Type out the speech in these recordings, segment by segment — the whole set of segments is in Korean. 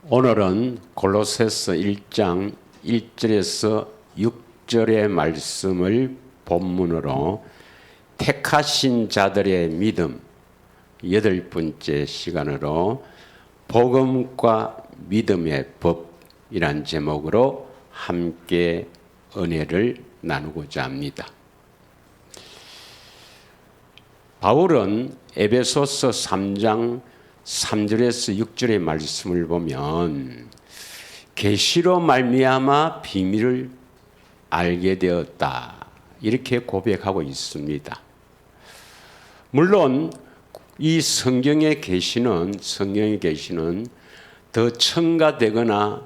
오늘은 골로새서 1장 1절에서 6절의 말씀을 본문으로 택하신 자들의 믿음 8번째 시간으로 복음과 믿음의 법이란 제목으로 함께 은혜를 나누고자 합니다. 바울은 에베소서 3장 3절에서 6절의 말씀을 보면 계시로 말미암아 비밀을 알게 되었다 이렇게 고백하고 있습니다. 물론 이 성경의 계시는 더 첨가되거나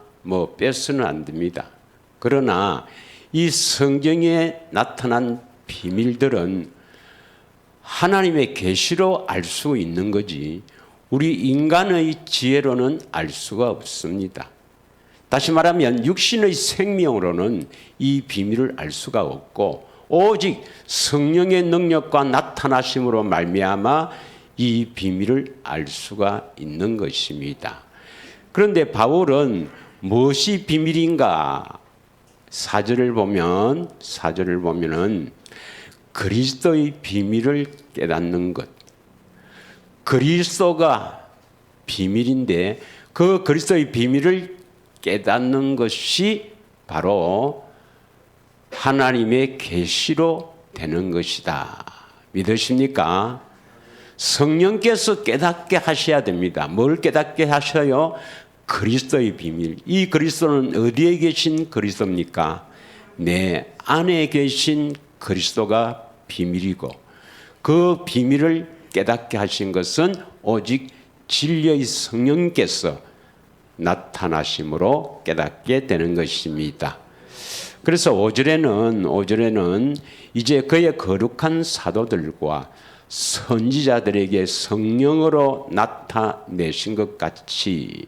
빼서는 안 됩니다. 그러나 이 성경에 나타난 비밀들은 하나님의 계시로 알 수 있는 거지 우리 인간의 지혜로는 알 수가 없습니다. 다시 말하면 육신의 생명으로는 이 비밀을 알 수가 없고 오직 성령의 능력과 나타나심으로 말미암아 이 비밀을 알 수가 있는 것입니다. 그런데 바울은 무엇이 비밀인가? 4절을 보면은 그리스도의 비밀을 깨닫는 것. 그리스도가 비밀인데 그 그리스도의 비밀을 깨닫는 것이 바로 하나님의 계시로 되는 것이다. 믿으십니까? 성령께서 깨닫게 하셔야 됩니다. 뭘 깨닫게 하셔요? 그리스도의 비밀. 이 그리스도는 어디에 계신 그리스도입니까? 내 안에 계신 그리스도가 비밀이고 그 비밀을 깨닫게 하신 것은 오직 진리의 성령께서 나타나심으로 깨닫게 되는 것입니다. 그래서 5절에는 이제 그의 거룩한 사도들과 선지자들에게 성령으로 나타내신 것 같이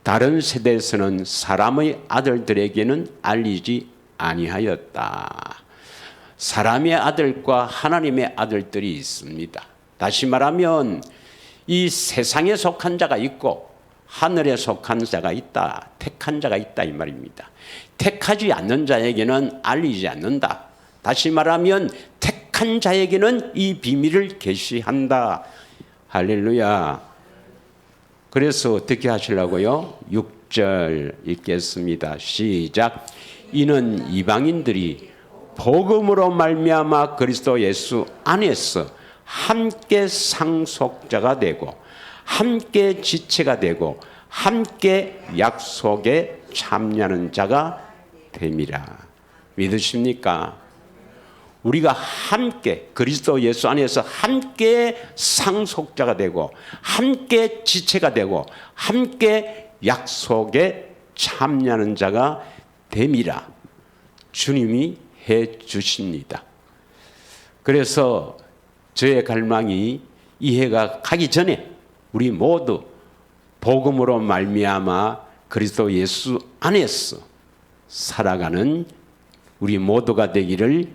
다른 세대에서는 사람의 아들들에게는 알리지 아니하였다. 사람의 아들과 하나님의 아들들이 있습니다. 다시 말하면 이 세상에 속한 자가 있고 하늘에 속한 자가 있다. 택한 자가 있다 이 말입니다. 택하지 않는 자에게는 알리지 않는다. 다시 말하면 택한 자에게는 이 비밀을 계시한다. 할렐루야. 그래서 어떻게 하시려고요? 6절 읽겠습니다. 시작. 이는 이방인들이 복음으로 말미암아 그리스도 예수 안에서 함께 상속자가 되고 함께 지체가 되고 함께 약속에 참여하는 자가 됨이라. 믿으십니까? 우리가 함께 그리스도 예수 안에서 함께 상속자가 되고 함께 지체가 되고 함께 약속에 참여하는 자가 됨이라. 주님이 해 주십니다. 그래서 저의 갈망이 이 해가 가기 전에 우리 모두 복음으로 말미암아 그리스도 예수 안에서 살아가는 우리 모두가 되기를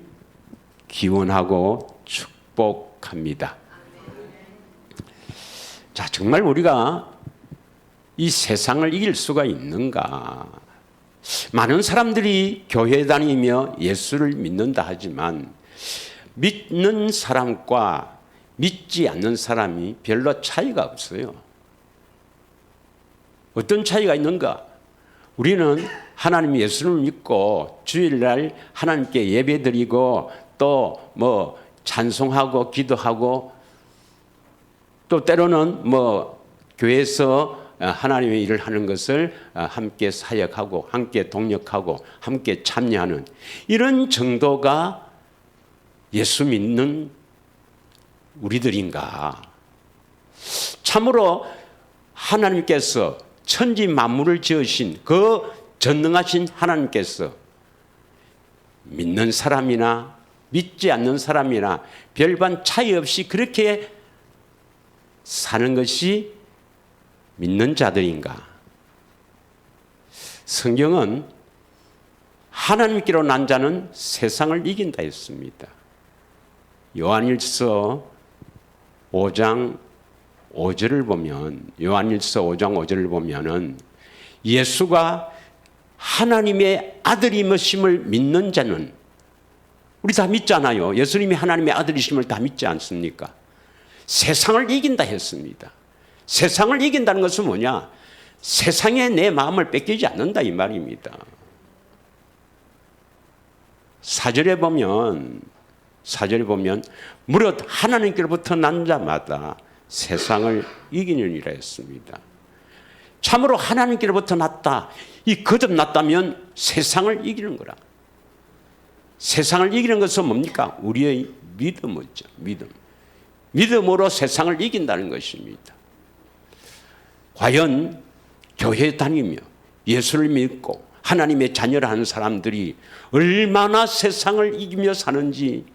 기원하고 축복합니다. 자, 정말 우리가 이 세상을 이길 수가 있는가? 많은 사람들이 교회 다니며 예수를 믿는다 하지만 믿는 사람과 믿지 않는 사람이 별로 차이가 없어요. 어떤 차이가 있는가? 우리는 하나님 예수를 믿고 주일날 하나님께 예배드리고 또 찬송하고 기도하고 또 때로는 교회에서 하나님의 일을 하는 것을 함께 사역하고 함께 동력하고 함께 참여하는 이런 정도가 예수 믿는 우리들인가? 참으로 하나님께서 천지 만물을 지으신 그 전능하신 하나님께서 믿는 사람이나 믿지 않는 사람이나 별반 차이 없이 그렇게 사는 것이 믿는 자들인가? 성경은 하나님께로 난 자는 세상을 이긴다 했습니다. 요한일서 5장 5절을 보면 요한일서 5장 5절을 보면은 예수가 하나님의 아들임을 믿는 자는, 우리 다 믿잖아요. 예수님이 하나님의 아들이심을 다 믿지 않습니까? 세상을 이긴다 했습니다. 세상을 이긴다는 것은 뭐냐? 세상에 내 마음을 뺏기지 않는다 이 말입니다. 사절에 보면 무릇 하나님께로부터 난 자마다 세상을 이기느니라 했습니다. 참으로 하나님께로부터 났다, 이 거듭났다면 세상을 이기는 거라. 세상을 이기는 것은 뭡니까? 우리의 믿음이죠. 믿음으로 세상을 이긴다는 것입니다. 과연 교회 다니며 예수를 믿고 하나님의 자녀를 하는 사람들이 얼마나 세상을 이기며 사는지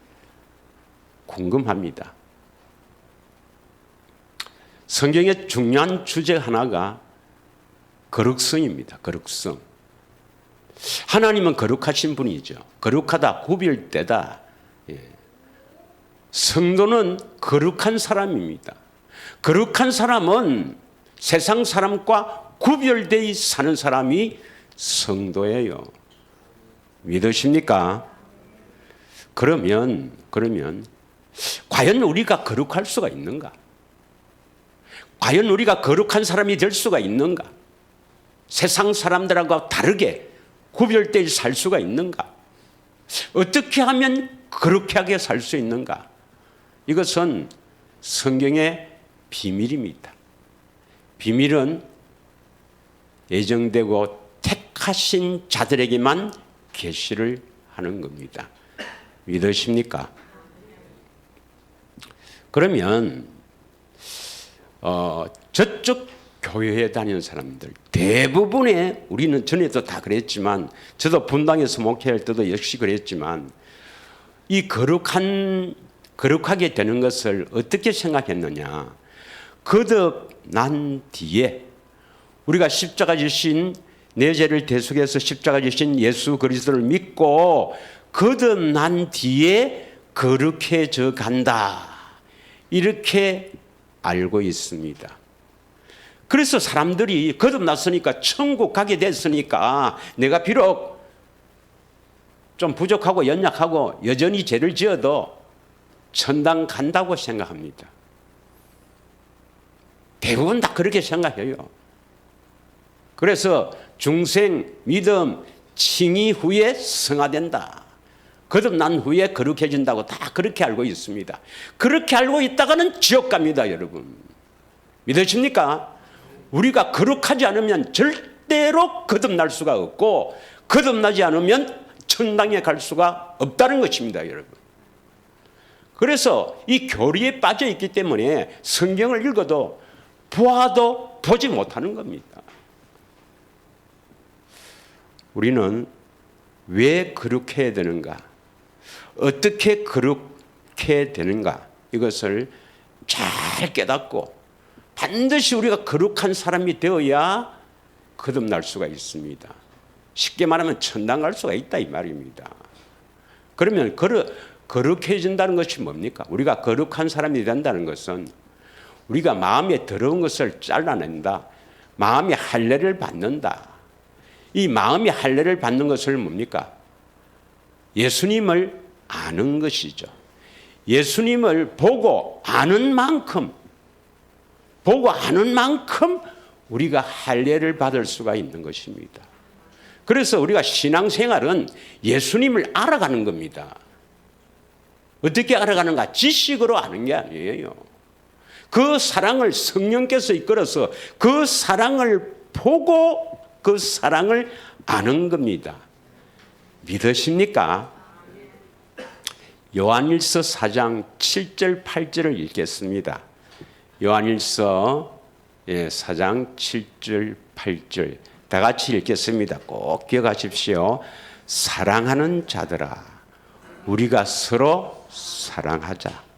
궁금합니다. 성경의 중요한 주제 하나가 거룩성입니다. 거룩성. 하나님은 거룩하신 분이죠. 거룩하다, 구별되다. 성도는 거룩한 사람입니다. 거룩한 사람은 세상 사람과 구별되어 사는 사람이 성도예요. 믿으십니까? 그러면 과연 우리가 거룩할 수가 있는가? 과연 우리가 거룩한 사람이 될 수가 있는가? 세상 사람들하고 다르게 구별되어 살 수가 있는가? 어떻게 하면 거룩하게 살 수 있는가? 이것은 성경의 비밀입니다. 비밀은 예정되고 택하신 자들에게만 계시를 하는 겁니다. 믿으십니까? 그러면 저쪽 교회에 다니는 사람들 대부분의, 우리는 전에도 다 그랬지만, 저도 분당에서 목회할 때도 역시 그랬지만, 이 거룩하게 되는 것을 어떻게 생각했느냐? 거듭난 뒤에 우리가 십자가 지신, 내 죄를 대속해서 십자가 지신 예수 그리스도를 믿고 거듭난 뒤에 거룩해져 간다, 이렇게 알고 있습니다. 그래서 사람들이 거듭났으니까, 천국 가게 됐으니까, 내가 비록 좀 부족하고 연약하고 여전히 죄를 지어도 천당 간다고 생각합니다. 대부분 다 그렇게 생각해요. 그래서 중생, 믿음, 칭의 후에 성화된다, 거듭난 후에 거룩해진다고 다 그렇게 알고 있습니다. 그렇게 알고 있다가는 지옥 갑니다, 여러분. 믿으십니까? 우리가 거룩하지 않으면 절대로 거듭날 수가 없고, 거듭나지 않으면 천당에 갈 수가 없다는 것입니다, 여러분. 그래서 이 교리에 빠져 있기 때문에 성경을 읽어도 보아도 보지 못하는 겁니다. 우리는 왜 거룩해야 되는가? 어떻게 거룩해야 되는가? 이것을 잘 깨닫고 반드시 우리가 거룩한 사람이 되어야 거듭날 수가 있습니다. 쉽게 말하면 천당 갈 수가 있다 이 말입니다. 그러면 거룩해진다는 것이 뭡니까? 우리가 거룩한 사람이 된다는 것은 우리가 마음에 더러운 것을 잘라낸다, 마음의 할례를 받는다. 이 마음의 할례를 받는 것을 뭡니까? 예수님을 아는 것이죠. 예수님을 보고 아는 만큼 우리가 할례를 받을 수가 있는 것입니다. 그래서 우리가 신앙생활은 예수님을 알아가는 겁니다. 어떻게 알아가는가? 지식으로 아는 게 아니에요. 그 사랑을 성령께서 이끌어서 그 사랑을 보고 그 사랑을 아는 겁니다. 믿으십니까? 요한일서 4장 7절 8절을 읽겠습니다. 요한일서 4장 7절 8절 다 같이 읽겠습니다. 꼭 기억하십시오. 사랑하는 자들아, 우리가 서로 사랑하자.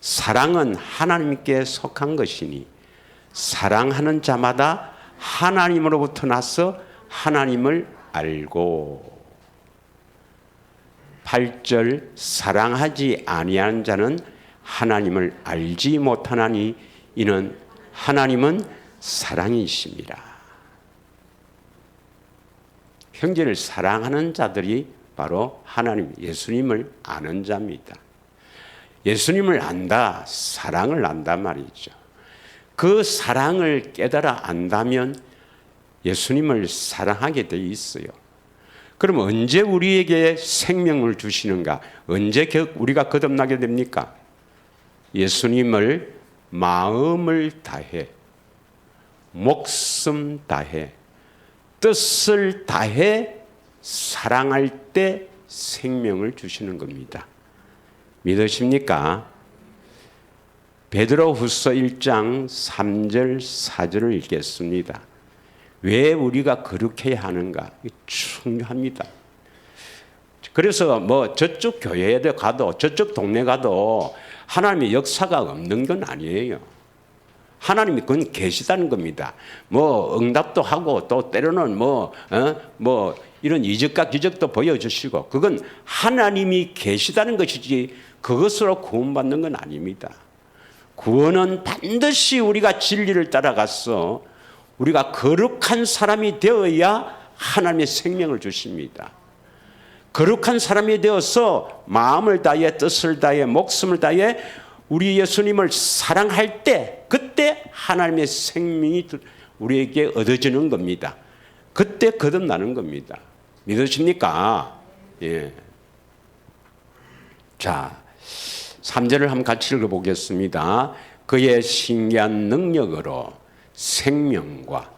사랑은 하나님께 속한 것이니 사랑하는 자마다 하나님으로부터 나서 하나님을 알고. 8절 사랑하지 아니하는 자는 하나님을 알지 못하나니 이는 하나님은 사랑이십니다. 형제를 사랑하는 자들이 바로 하나님 예수님을 아는 자입니다. 예수님을 안다, 사랑을 안다 말이죠. 그 사랑을 깨달아 안다면 예수님을 사랑하게 돼 있어요. 그럼 언제 우리에게 생명을 주시는가? 언제 우리가 거듭나게 됩니까? 예수님을 마음을 다해, 목숨 다해, 뜻을 다해 사랑할 때 생명을 주시는 겁니다. 믿으십니까? 베드로후서 1장 3절 4절을 읽겠습니다. 왜 우리가 거룩해야 하는가? 중요합니다. 그래서 뭐 저쪽 교회에 가도 저쪽 동네 가도 하나님의 역사가 없는 건 아니에요. 하나님이 그건 계시다는 겁니다. 뭐 응답도 하고 또 때로는 뭐 이런 이적과 기적도 보여주시고 그건 하나님이 계시다는 것이지 그것으로 구원받는 건 아닙니다. 구원은 반드시 우리가 진리를 따라가서 우리가 거룩한 사람이 되어야 하나님의 생명을 주십니다. 거룩한 사람이 되어서 마음을 다해 뜻을 다해 목숨을 다해 우리 예수님을 사랑할 때 그때 하나님의 생명이 우리에게 얻어지는 겁니다. 그때 거듭나는 겁니다. 믿으십니까? 예. 자, 3절을 한번 같이 읽어보겠습니다. 그의 신기한 능력으로 생명과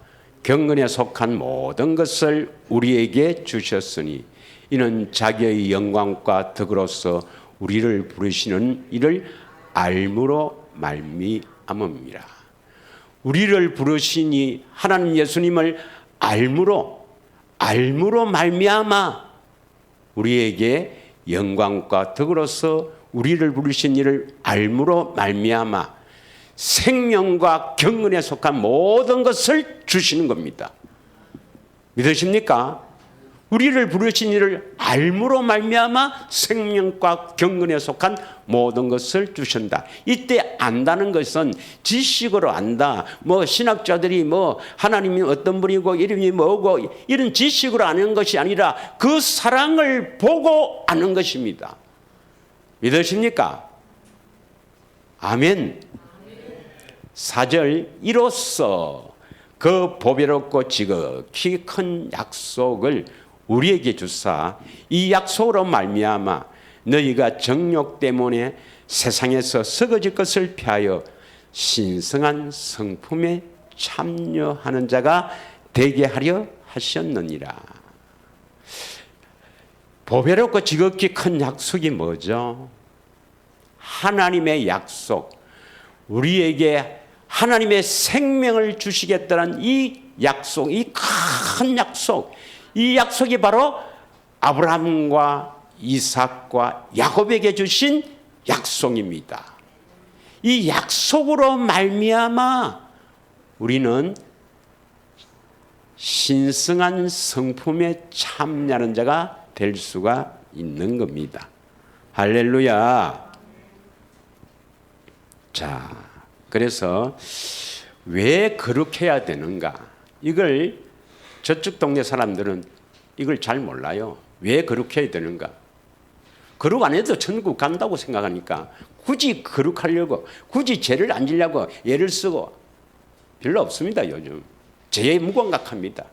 경건에 속한 모든 것을 우리에게 주셨으니 이는 자기의 영광과 덕으로서 우리를 부르시는 이를 알므로 말미암음이라. 우리를 부르시니 하나님 예수님을 알므로 말미암아 우리에게 영광과 덕으로서 우리를 부르신 이를 알므로 말미암아 생명과 경건에 속한 모든 것을 주시는 겁니다. 믿으십니까? 우리를 부르신 이를 알므로 말미암아 생명과 경건에 속한 모든 것을 주신다. 이때 안다는 것은 지식으로 안다. 뭐 신학자들이 뭐 하나님이 어떤 분이고 이름이 뭐고 이런 지식으로 아는 것이 아니라 그 사랑을 보고 아는 것입니다. 믿으십니까? 아멘. 4절 이로써 그 보배롭고 지극히 큰 약속을 우리에게 주사 이 약속으로 말미암아 너희가 정욕 때문에 세상에서 썩어질 것을 피하여 신성한 성품에 참여하는 자가 되게 하려 하셨느니라. 보배롭고 지극히 큰 약속이 뭐죠? 하나님의 약속, 우리에게 하나님의 생명을 주시겠다는 이 약속, 이 큰 약속, 이 약속이 바로 아브라함과 이삭과 야곱에게 주신 약속입니다. 이 약속으로 말미암아 우리는 신성한 성품에 참여하는 자가 될 수가 있는 겁니다. 할렐루야. 자, 그래서 왜 거룩해야 되는가? 이걸 저쪽 동네 사람들은 이걸 잘 몰라요. 왜 거룩해야 되는가? 거룩 안 해도 천국 간다고 생각하니까 굳이 거룩하려고 굳이 죄를 안 지려고 애를 쓰고 별로 없습니다. 요즘 죄에 무감각합니다.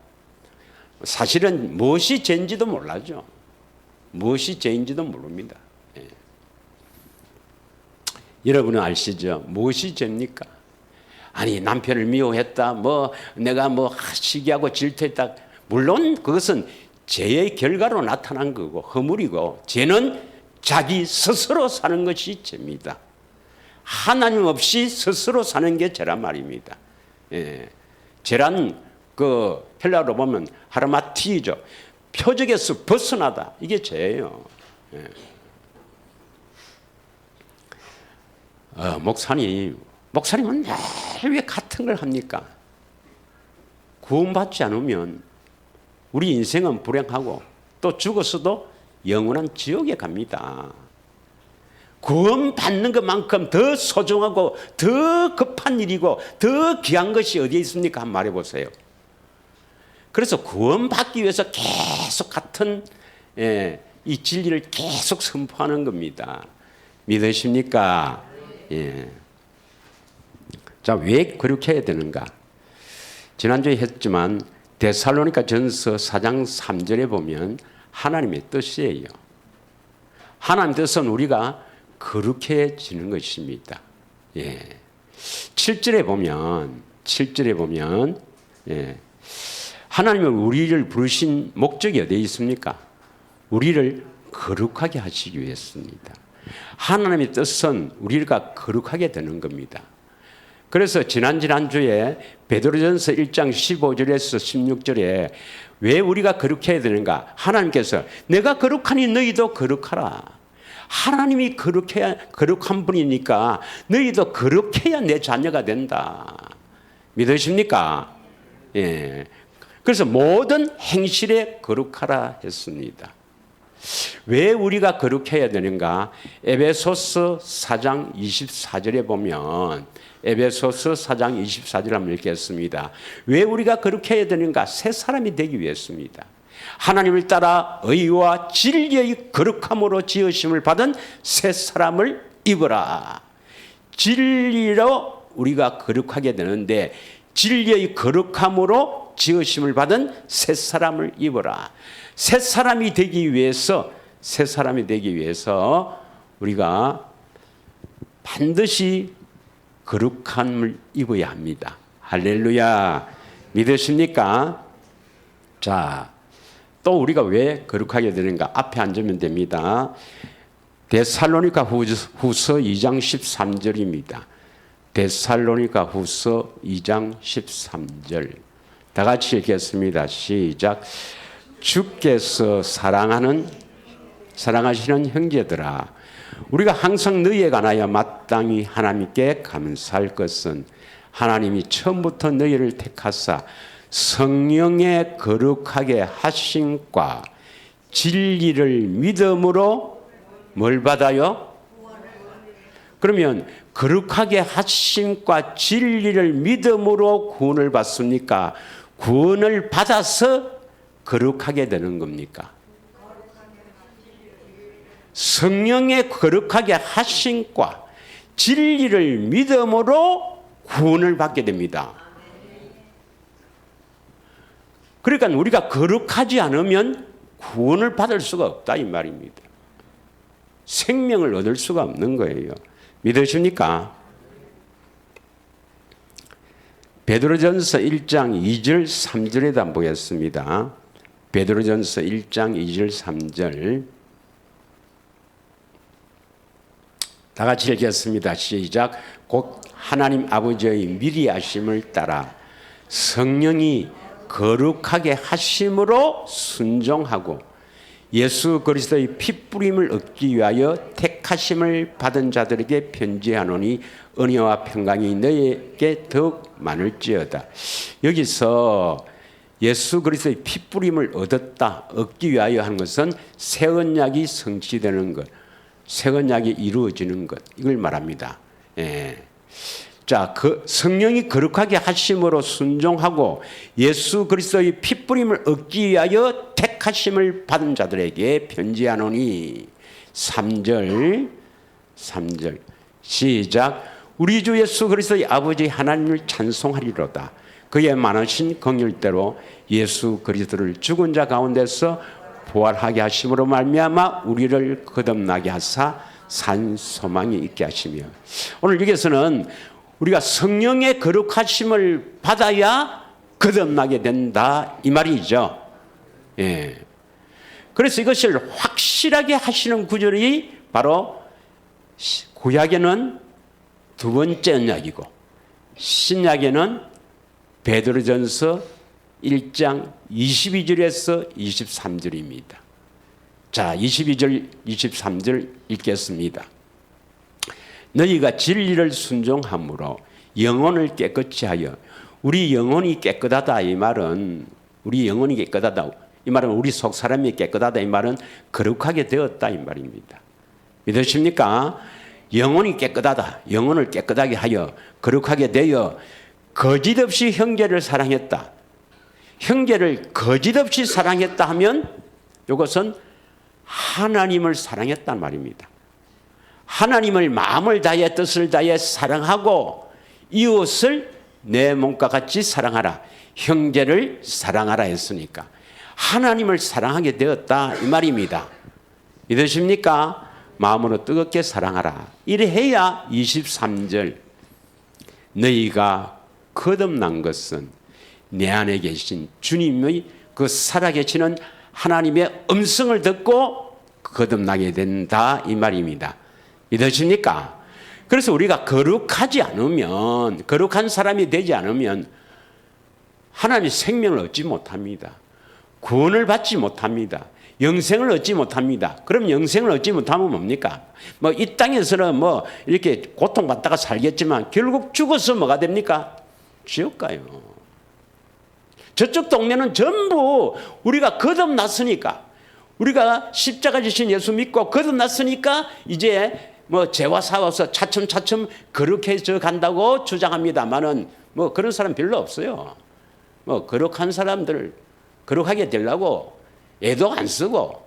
사실은 무엇이 죄인지도 몰라죠. 무엇이 죄인지도 모릅니다. 예. 여러분은 아시죠? 무엇이 죄입니까? 아니 남편을 미워했다, 뭐 내가 뭐 시기하고 질투했다. 물론 그것은 죄의 결과로 나타난 거고 허물이고, 죄는 자기 스스로 사는 것이 죄입니다. 하나님 없이 스스로 사는 게 죄란 말입니다. 예. 죄란 그 헬라어로 보면 하르마티죠. 표적에서 벗어나다. 이게 죄예요. 예. 목사님은 늘 왜 같은 걸 합니까? 구원받지 않으면 우리 인생은 불행하고 또 죽었어도 영원한 지옥에 갑니다. 구원받는 것만큼 더 소중하고 더 급한 일이고 더 귀한 것이 어디에 있습니까? 한번 말해보세요. 그래서 구원받기 위해서 계속 같은 이 진리를 계속 선포하는 겁니다. 믿으십니까? 예. 자, 왜 그렇게 해야 되는가? 지난주에 했지만 데살로니가 전서 4장 3절에 보면 하나님의 뜻이에요. 하나님 뜻은 우리가 거룩해지는 것입니다. 예. 7절에 보면 예. 하나님은 우리를 부르신 목적이 어디에 있습니까? 우리를 거룩하게 하시기 위해서입니다. 하나님의 뜻은 우리가 거룩하게 되는 겁니다. 그래서 지난주에 베드로전서 1장 15절에서 16절에 왜 우리가 거룩해야 되는가? 하나님께서 내가 거룩하니 너희도 거룩하라. 하나님이 거룩한 분이니까 너희도 거룩해야 내 자녀가 된다. 믿으십니까? 예. 그래서 모든 행실에 거룩하라 했습니다. 왜 우리가 거룩해야 되는가? 에베소서 4장 24절에 보면 에베소서 4장 24절 한번 읽겠습니다. 왜 우리가 거룩해야 되는가? 새 사람이 되기 위해서입니다. 하나님을 따라 의와 진리의 거룩함으로 지으심을 받은 새 사람을 입으라. 진리로 우리가 거룩하게 되는데 진리의 거룩함으로 지으심을 받은 새 사람을 입어라. 새 사람이 되기 위해서 우리가 반드시 거룩함을 입어야 합니다. 할렐루야. 믿으십니까? 자, 또 우리가 왜 거룩하게 되는가? 앞에 앉으면 됩니다. 데살로니가 후서 2장 13절입니다. 데살로니가 후서 2장 13절. 다 같이 읽겠습니다. 시작. 주께서 사랑하시는 형제들아, 우리가 항상 너희에 관하여 마땅히 하나님께 감사할 것은 하나님이 처음부터 너희를 택하사 성령에 거룩하게 하심과 진리를 믿음으로 뭘 받아요? 그러면 거룩하게 하심과 진리를 믿음으로 구원을 받습니까? 구원을 받아서 거룩하게 되는 겁니까? 성령의 거룩하게 하심과 진리를 믿음으로 구원을 받게 됩니다. 그러니까 우리가 거룩하지 않으면 구원을 받을 수가 없다 이 말입니다. 생명을 얻을 수가 없는 거예요. 믿으십니까? 베드로전서 1장 2절 3절에도 한번 보겠습니다. 베드로전서 1장 2절 3절 다 같이 읽겠습니다. 시작. 곧 하나님 아버지의 미리 하심을 따라 성령이 거룩하게 하심으로 순종하고 예수 그리스도의 핏부림을 얻기 위하여 택하심을 받은 자들에게 편지하노니 은혜와 평강이 너희에게 더욱 많을지어다. 여기서 예수 그리스도의 핏부림을 얻기 위하여 하는 것은 새 언약이 성취되는 것, 새 언약이 이루어지는 것, 이걸 말합니다. 예. 자, 그 성령이 거룩하게 하심으로 순종하고 예수 그리스도의 핏부림을 얻기 위하여 택하심을 받은 자들에게 편지하노니 3절 시작. 우리 주 예수 그리스도의 아버지 하나님을 찬송하리로다. 그의 많으신 긍휼대로 예수 그리스도를 죽은 자 가운데서 부활하게 하심으로 말미암아 우리를 거듭나게 하사 산 소망이 있게 하시며. 오늘 여기서는 우리가 성령의 거룩하심을 받아야 거듭나게 된다 이 말이죠. 예. 그래서 이것을 확실하게 하시는 구절이 바로 구약에는 두 번째 언약이고 신약에는 베드로전서 1장 22절에서 23절입니다. 자, 22절 23절 읽겠습니다. 너희가 진리를 순종함으로 영혼을 깨끗이 하여. 우리 영혼이 깨끗하다 이 말은 우리 영혼이 깨끗하다 이 말은 우리 속 사람이 깨끗하다 이 말은 거룩하게 되었다 이 말입니다. 믿으십니까? 영혼이 깨끗하다. 영혼을 깨끗하게 하여 거룩하게 되어 거짓 없이 형제를 사랑했다. 형제를 거짓없이 사랑했다 하면 이것은 하나님을 사랑했단 말입니다. 하나님을 마음을 다해 뜻을 다해 사랑하고 이웃을 내 몸과 같이 사랑하라. 형제를 사랑하라 했으니까 하나님을 사랑하게 되었다 이 말입니다. 믿으십니까? 마음으로 뜨겁게 사랑하라. 이래 해야 23절 너희가 거듭난 것은 내 안에 계신 주님의 그 살아계시는 하나님의 음성을 듣고 거듭나게 된다 이 말입니다. 믿으십니까? 그래서 우리가 거룩하지 않으면, 거룩한 사람이 되지 않으면 하나님의 생명을 얻지 못합니다. 구원을 받지 못합니다. 영생을 얻지 못합니다. 그럼 영생을 얻지 못하면 뭡니까? 뭐 이 땅에서는 뭐 이렇게 고통받다가 살겠지만 결국 죽어서 뭐가 됩니까? 지옥 가요. 저쪽 동네는 전부 우리가 거듭났으니까, 우리가 십자가 지신 예수 믿고 거듭났으니까 이제 뭐 죄와 싸워서 차츰차츰 거룩해져 간다고 주장합니다만은 뭐 그런 사람 별로 없어요. 뭐 거룩한 사람들 거룩하게 되려고 애도 안 쓰고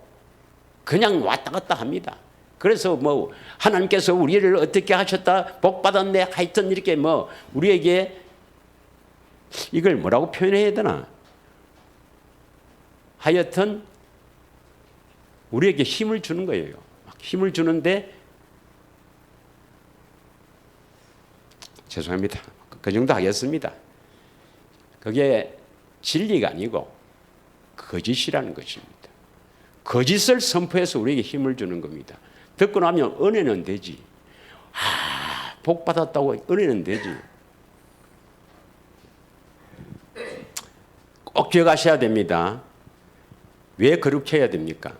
그냥 왔다 갔다 합니다. 그래서 뭐 하나님께서 우리를 어떻게 하셨다 복 받았네 하여튼 이렇게 뭐 우리에게 이걸 뭐라고 표현해야 되나? 하여튼 우리에게 힘을 주는 거예요. 힘을 주는데 죄송합니다. 그 정도 하겠습니다. 그게 진리가 아니고 거짓이라는 것입니다. 거짓을 선포해서 우리에게 힘을 주는 겁니다. 듣고 나면 은혜는 되지. 복 받았다고 은혜는 되지. 꼭 기억하셔야 됩니다. 왜 거룩해야 됩니까?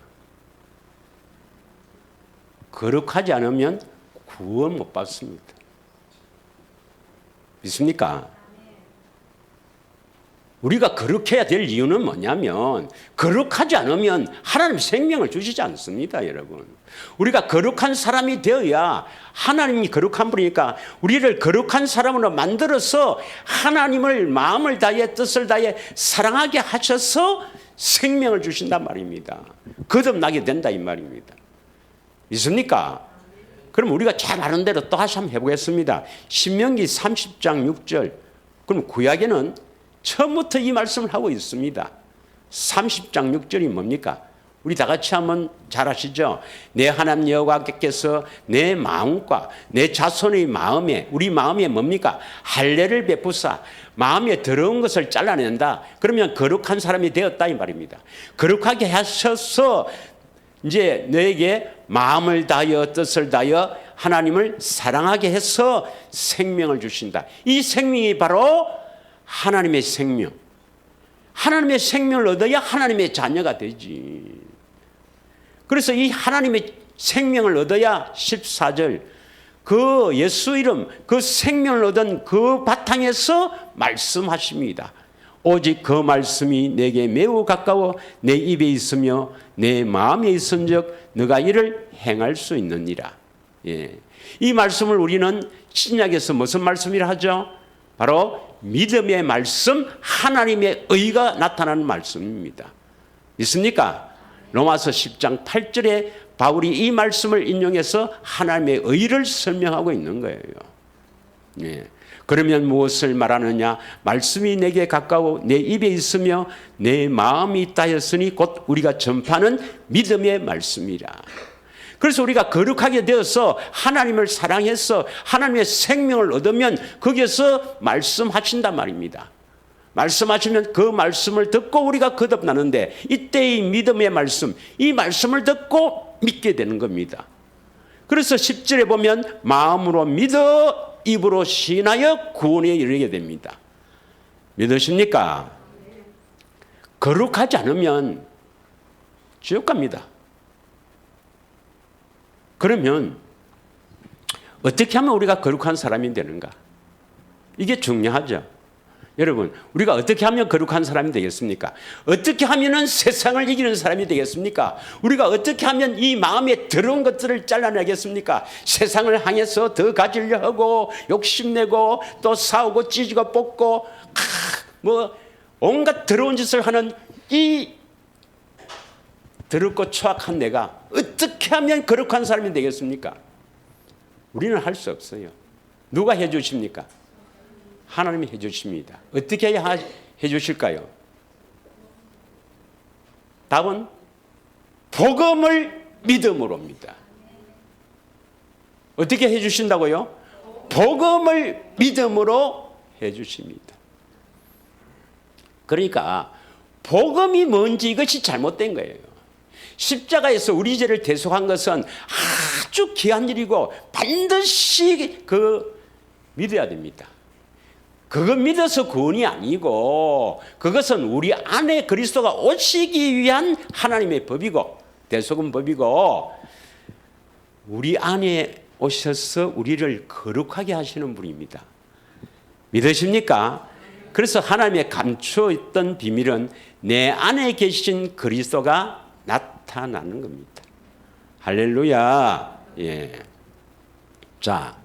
거룩하지 않으면 구원 못 받습니다. 믿습니까? 우리가 거룩해야 될 이유는 뭐냐면 거룩하지 않으면 하나님 생명을 주시지 않습니다, 여러분. 우리가 거룩한 사람이 되어야 하나님이 거룩한 분이니까 우리를 거룩한 사람으로 만들어서 하나님을 마음을 다해 뜻을 다해 사랑하게 하셔서 생명을 주신단 말입니다. 거듭나게 된다 이 말입니다. 믿습니까? 그럼 우리가 잘 아는 대로 또 다시 한번 해보겠습니다. 신명기 30장 6절. 그럼 구약에는 처음부터 이 말씀을 하고 있습니다. 30장 6절이 뭡니까? 우리 다 같이 한번 잘 아시죠? 내 하나님 여호와께서 내 마음과 내 자손의 마음에, 우리 마음에 뭡니까? 할례를 베푸사 마음에 더러운 것을 잘라낸다. 그러면 거룩한 사람이 되었다 이 말입니다. 거룩하게 하셔서 이제 너에게 마음을 다하여 뜻을 다하여 하나님을 사랑하게 해서 생명을 주신다. 이 생명이 바로 하나님의 생명. 하나님의 생명을 얻어야 하나님의 자녀가 되지. 그래서 이 하나님의 생명을 얻어야 14절 그 예수 이름 그 생명을 얻은 그 바탕에서 말씀하십니다. 오직 그 말씀이 내게 매우 가까워 내 입에 있으며 내 마음에 있은즉 너가 이를 행할 수 있느니라. 예. 이 말씀을 우리는 신약에서 무슨 말씀이라 하죠? 바로 믿음의 말씀, 하나님의 의가 나타나는 말씀입니다. 믿습니까? 로마서 10장 8절에 바울이 이 말씀을 인용해서 하나님의 의를 설명하고 있는 거예요. 예. 그러면 무엇을 말하느냐? 말씀이 내게 가까워 내 입에 있으며 내 마음이 있다 했으니 곧 우리가 전파하는 믿음의 말씀이라. 그래서 우리가 거룩하게 되어서 하나님을 사랑해서 하나님의 생명을 얻으면 거기에서 말씀하신단 말입니다. 말씀하시면 그 말씀을 듣고 우리가 거듭나는데 이때의 믿음의 말씀, 이 말씀을 듣고 믿게 되는 겁니다. 그래서 10절에 보면 마음으로 믿어 입으로 시인하여 구원에 이르게 됩니다. 믿으십니까? 거룩하지 않으면 지옥 갑니다. 그러면 어떻게 하면 우리가 거룩한 사람이 되는가? 이게 중요하죠. 여러분, 우리가 어떻게 하면 거룩한 사람이 되겠습니까? 어떻게 하면 세상을 이기는 사람이 되겠습니까? 우리가 어떻게 하면 이 마음에 더러운 것들을 잘라내겠습니까? 세상을 향해서 더 가지려 하고 욕심내고 또 싸우고 찢고 뽑고 뭐 온갖 더러운 짓을 하는 이 더럽고 추악한 내가 어떻게 하면 거룩한 사람이 되겠습니까? 우리는 할 수 없어요. 누가 해주십니까? 하나님이 해주십니다. 어떻게 해주실까요? 답은 복음을 믿음으로입니다. 어떻게 해주신다고요? 복음을 믿음으로 해주십니다. 그러니까 복음이 뭔지 이것이 잘못된 거예요. 십자가에서 우리 죄를 대속한 것은 아주 귀한 일이고 반드시 믿어야 됩니다. 그거 믿어서 구원이 아니고 그것은 우리 안에 그리스도가 오시기 위한 하나님의 법이고 대속은 법이고 우리 안에 오셔서 우리를 거룩하게 하시는 분입니다. 믿으십니까? 그래서 하나님의 감추어 있던 비밀은 내 안에 계신 그리스도가 나타나는 겁니다. 할렐루야. 예. 자,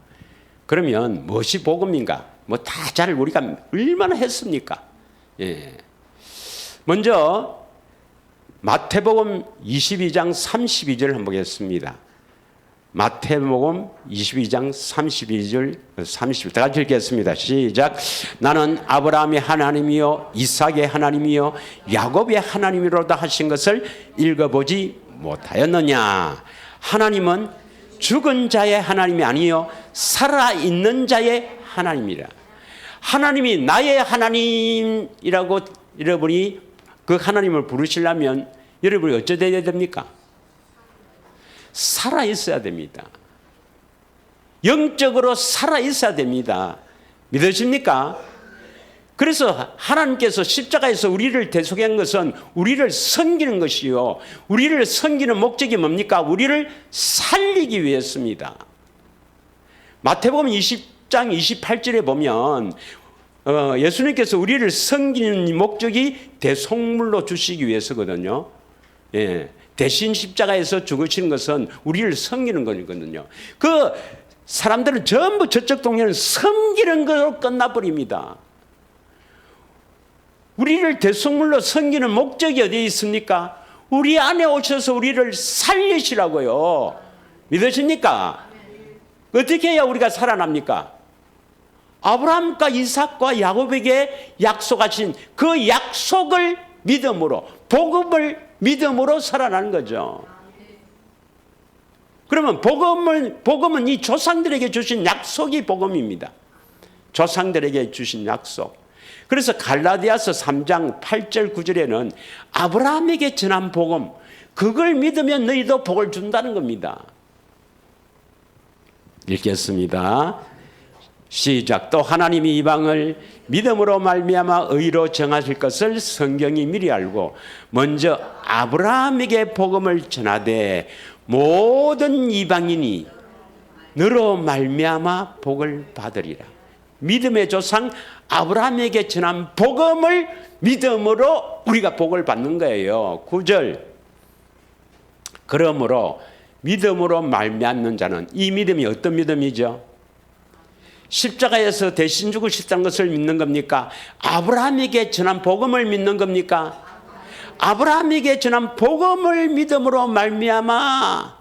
그러면 무엇이 복음인가? 뭐 다 잘 우리가 얼마나 했습니까? 예. 먼저 마태복음 22장 32절 한번 보겠습니다. 마태복음 22장 32절 30절 다 같이 읽겠습니다. 시작. 나는 아브라함의 하나님이요 이삭의 하나님이요 야곱의 하나님이로다 하신 것을 읽어보지 못하였느냐. 하나님은 죽은 자의 하나님이 아니요 살아있는 자의 하나님이라. 하나님이 나의 하나님이라고 여러분이 그 하나님을 부르시려면 여러분이 어찌되어야 됩니까? 살아있어야 됩니다. 영적으로 살아있어야 됩니다. 믿으십니까? 그래서 하나님께서 십자가에서 우리를 대속한 것은 우리를 섬기는 것이요. 우리를 섬기는 목적이 뭡니까? 우리를 살리기 위해서입니다. 마태복음 20장 28절에 보면 예수님께서 우리를 섬기는 목적이 대속물로 주시기 위해서거든요. 예. 대신 십자가에서 죽으시는 것은 우리를 섬기는 거거든요. 그 사람들은 전부 저쪽 동네는 섬기는 것으로 끝나버립니다. 우리를 대속물로 섬기는 목적이 어디에 있습니까? 우리 안에 오셔서 우리를 살리시라고요. 믿으십니까? 어떻게 해야 우리가 살아납니까? 아브라함과 이삭과 야곱에게 약속하신 그 약속을 믿음으로 복음을 믿음으로 살아나는 거죠. 그러면 복음은 이 조상들에게 주신 약속이 복음입니다. 조상들에게 주신 약속. 그래서 갈라디아서 3장 8절 9절에는 아브라함에게 전한 복음, 그걸 믿으면 너희도 복을 준다는 겁니다. 읽겠습니다. 시작. 또 하나님이 이방을 믿음으로 말미암아 의로 정하실 것을 성경이 미리 알고 먼저 아브라함에게 복음을 전하되 모든 이방인이 너로 말미암아 복을 받으리라. 믿음의 조상 아브라함에게 전한 복음을 믿음으로 우리가 복을 받는 거예요. 9절. 그러므로 믿음으로 말미암는 자는, 이 믿음이 어떤 믿음이죠? 십자가에서 대신 죽으셨다는 것을 믿는 겁니까? 아브라함에게 전한 복음을 믿는 겁니까? 아브라함에게 전한 복음을 믿음으로 말미암아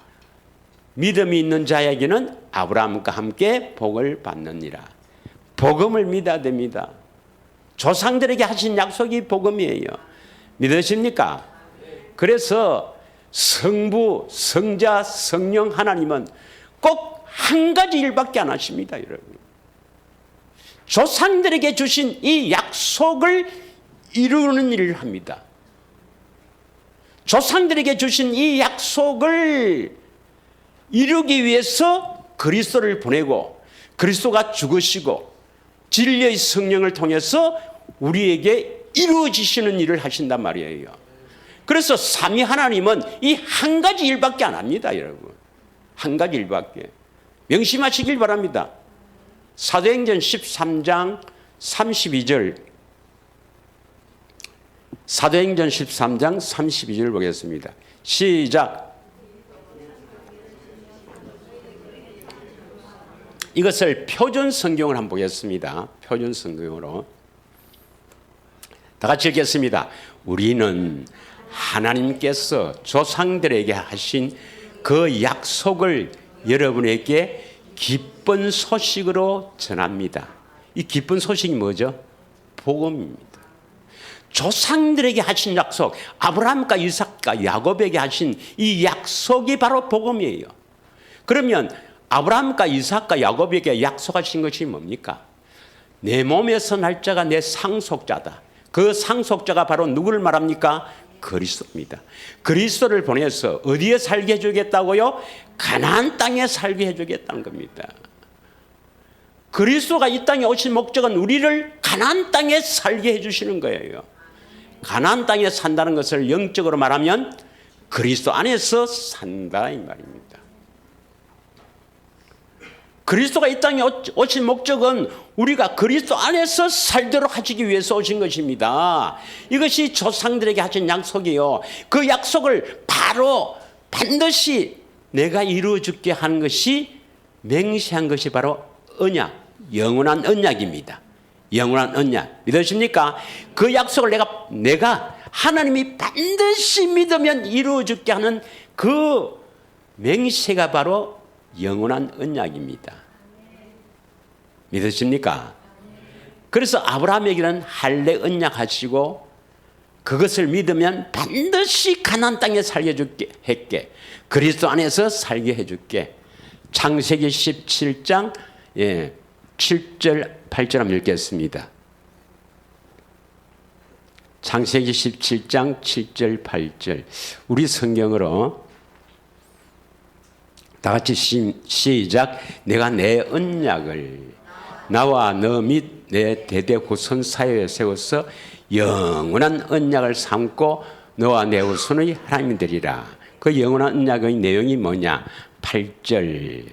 믿음이 있는 자에게는 아브라함과 함께 복을 받느니라. 복음을 믿어야 됩니다. 조상들에게 하신 약속이 복음이에요. 믿으십니까? 그래서 성부, 성자, 성령 하나님은 꼭 한 가지 일밖에 안 하십니다, 여러분. 조상들에게 주신 이 약속을 이루는 일을 합니다. 조상들에게 주신 이 약속을 이루기 위해서 그리스도를 보내고 그리스도가 죽으시고 진리의 성령을 통해서 우리에게 이루어지시는 일을 하신단 말이에요. 그래서 삼위 하나님은 이 한 가지 일밖에 안 합니다, 여러분. 한 가지 일밖에. 명심하시길 바랍니다. 사도행전 13장 32절. 사도행전 13장 32절 보겠습니다. 시작. 이것을 표준 성경을 한번 보겠습니다. 표준 성경으로. 다 같이 읽겠습니다. 우리는 하나님께서 조상들에게 하신 그 약속을 여러분에게 기쁜 소식으로 전합니다. 이 기쁜 소식이 뭐죠? 복음입니다. 조상들에게 하신 약속, 아브라함과 이삭과 야곱에게 하신 이 약속이 바로 복음이에요. 그러면 아브라함과 이삭과 야곱에게 약속하신 것이 뭡니까? 내 몸에서 날 자가 내 상속자다. 그 상속자가 바로 누구를 말합니까? 그리스도입니다. 그리스도를 보내서 어디에 살게 해주겠다고요? 가나안 땅에 살게 해주겠다는 겁니다. 그리스도가 이 땅에 오신 목적은 우리를 가나안 땅에 살게 해주시는 거예요. 가나안 땅에 산다는 것을 영적으로 말하면 그리스도 안에서 산다 이 말입니다. 그리스도가 이 땅에 오신 목적은 우리가 그리스도 안에서 살도록 하시기 위해서 오신 것입니다. 이것이 조상들에게 하신 약속이요. 그 약속을 바로 반드시 내가 이루어줄게 하는 것이 맹세한 것이 바로 언약, 영원한 언약입니다. 영원한 언약 믿으십니까? 그 약속을 내가 하나님이 반드시 믿으면 이루어줄게 하는 그 맹세가 바로 영원한 언약입니다. 믿으십니까? 그래서 아브라함에게는 할례 언약 하시고 그것을 믿으면 반드시 가나안 땅에 살게 해줄게. 그리스도 안에서 살게 해줄게. 창세기 17장 7절 8절 한번 읽겠습니다. 창세기 17장 7절 8절 우리 성경으로 다 같이 시작. 내가 내 언약을 나와 너 및 내 대대 후손 사이에 세워서 영원한 언약을 삼고 너와 내 후손의 하나님이 되리라. 그 영원한 언약의 내용이 뭐냐? 8절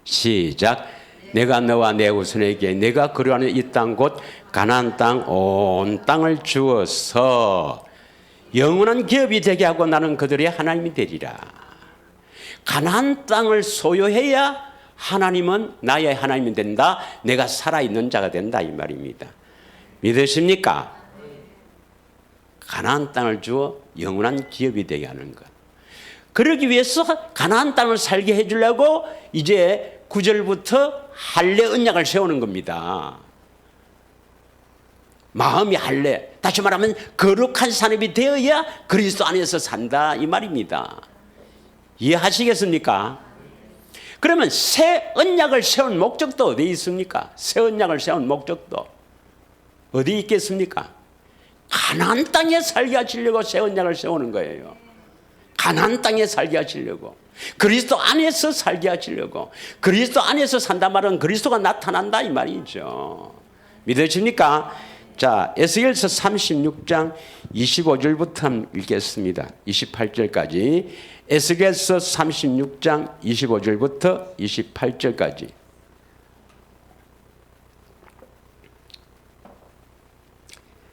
시작. 내가 너와 내 후손에게 내가 거류하는 이 땅 곧 가나안 땅 온 땅을 주어서 영원한 기업이 되게 하고 나는 그들의 하나님이 되리라. 가나안 땅을 소유해야 하나님은 나의 하나님이 된다. 내가 살아있는 자가 된다 이 말입니다. 믿으십니까? 가나안 땅을 주어 영원한 기업이 되게 하는 것. 그러기 위해서 가나안 땅을 살게 해주려고 이제 9절부터 할례 언약을 세우는 겁니다. 마음이 할례, 다시 말하면 거룩한 사람이 되어야 그리스도 안에서 산다 이 말입니다. 이해하시겠습니까? 그러면 새 언약을 세운 목적도 어디 있습니까? 새 언약을 세운 목적도 어디 있겠습니까? 가나안 땅에 살게 하시려고 새 언약을 세우는 거예요. 가나안 땅에 살게 하시려고, 그리스도 안에서 살게 하시려고. 그리스도 안에서 산다 말은 그리스도가 나타난다 이 말이죠. 믿으십니까? 자, 에스겔서 36장 25절부터 읽겠습니다. 28절까지. 에스겔서 36장 25절부터 28절까지.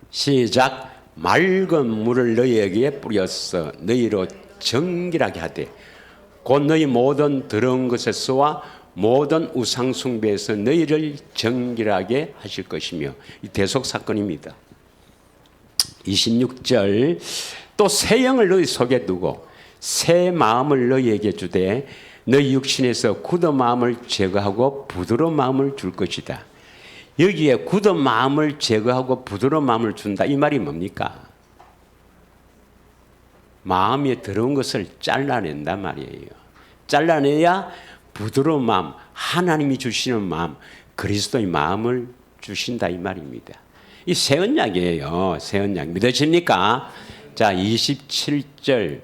시작. 맑은 물을 너희에게 뿌렸어 너희로 정결하게 하되 곧 너희 모든 더러운 것에서와 모든 우상 숭배에서 너희를 정결하게 하실 것이며, 이 대속 사건입니다. 26절. 또 새 영을 너희 속에 두고 새 마음을 너희에게 주되 너희 육신에서 굳은 마음을 제거하고 부드러운 마음을 줄 것이다. 여기에 굳은 마음을 제거하고 부드러운 마음을 준다 이 말이 뭡니까? 마음에 더러운 것을 잘라낸다 말이에요. 잘라내야 부드러운 마음, 하나님이 주시는 마음, 그리스도의 마음을 주신다 이 말입니다. 이 새 언약이에요. 새 언약 믿으십니까? 자, 27절.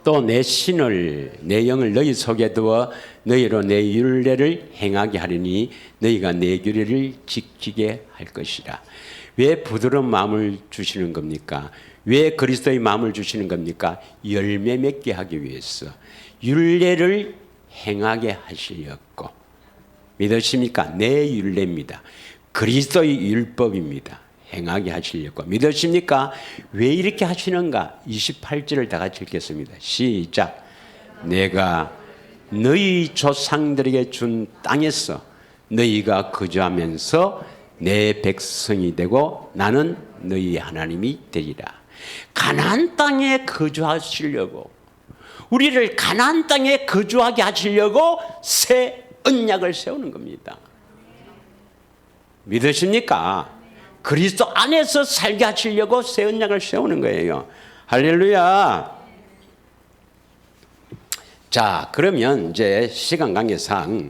또 내 신을 내 영을 너희 속에 두어 너희로 내 율례를 행하게 하리니 너희가 내 규례를 지키게 할 것이라. 왜 부드러운 마음을 주시는 겁니까? 왜 그리스도의 마음을 주시는 겁니까? 열매 맺게 하기 위해서. 율례를 행하게 하시려고. 믿으십니까? 내 율례입니다. 그리스도의 율법입니다. 행하게 하시려고. 믿으십니까? 왜 이렇게 하시는가? 28절을 다 같이 읽겠습니다. 시작. 내가 너희 조상들에게 준 땅에서 너희가 거주하면서 내 백성이 되고 나는 너희 하나님이 되리라. 가나안 땅에 거주하시려고, 우리를 가나안 땅에 거주하게 하시려고 새 언약을 세우는 겁니다. 믿으십니까? 그리스도 안에서 살게 하시려고 새 언약을 세우는 거예요. 할렐루야. 자, 그러면 이제 시간 관계상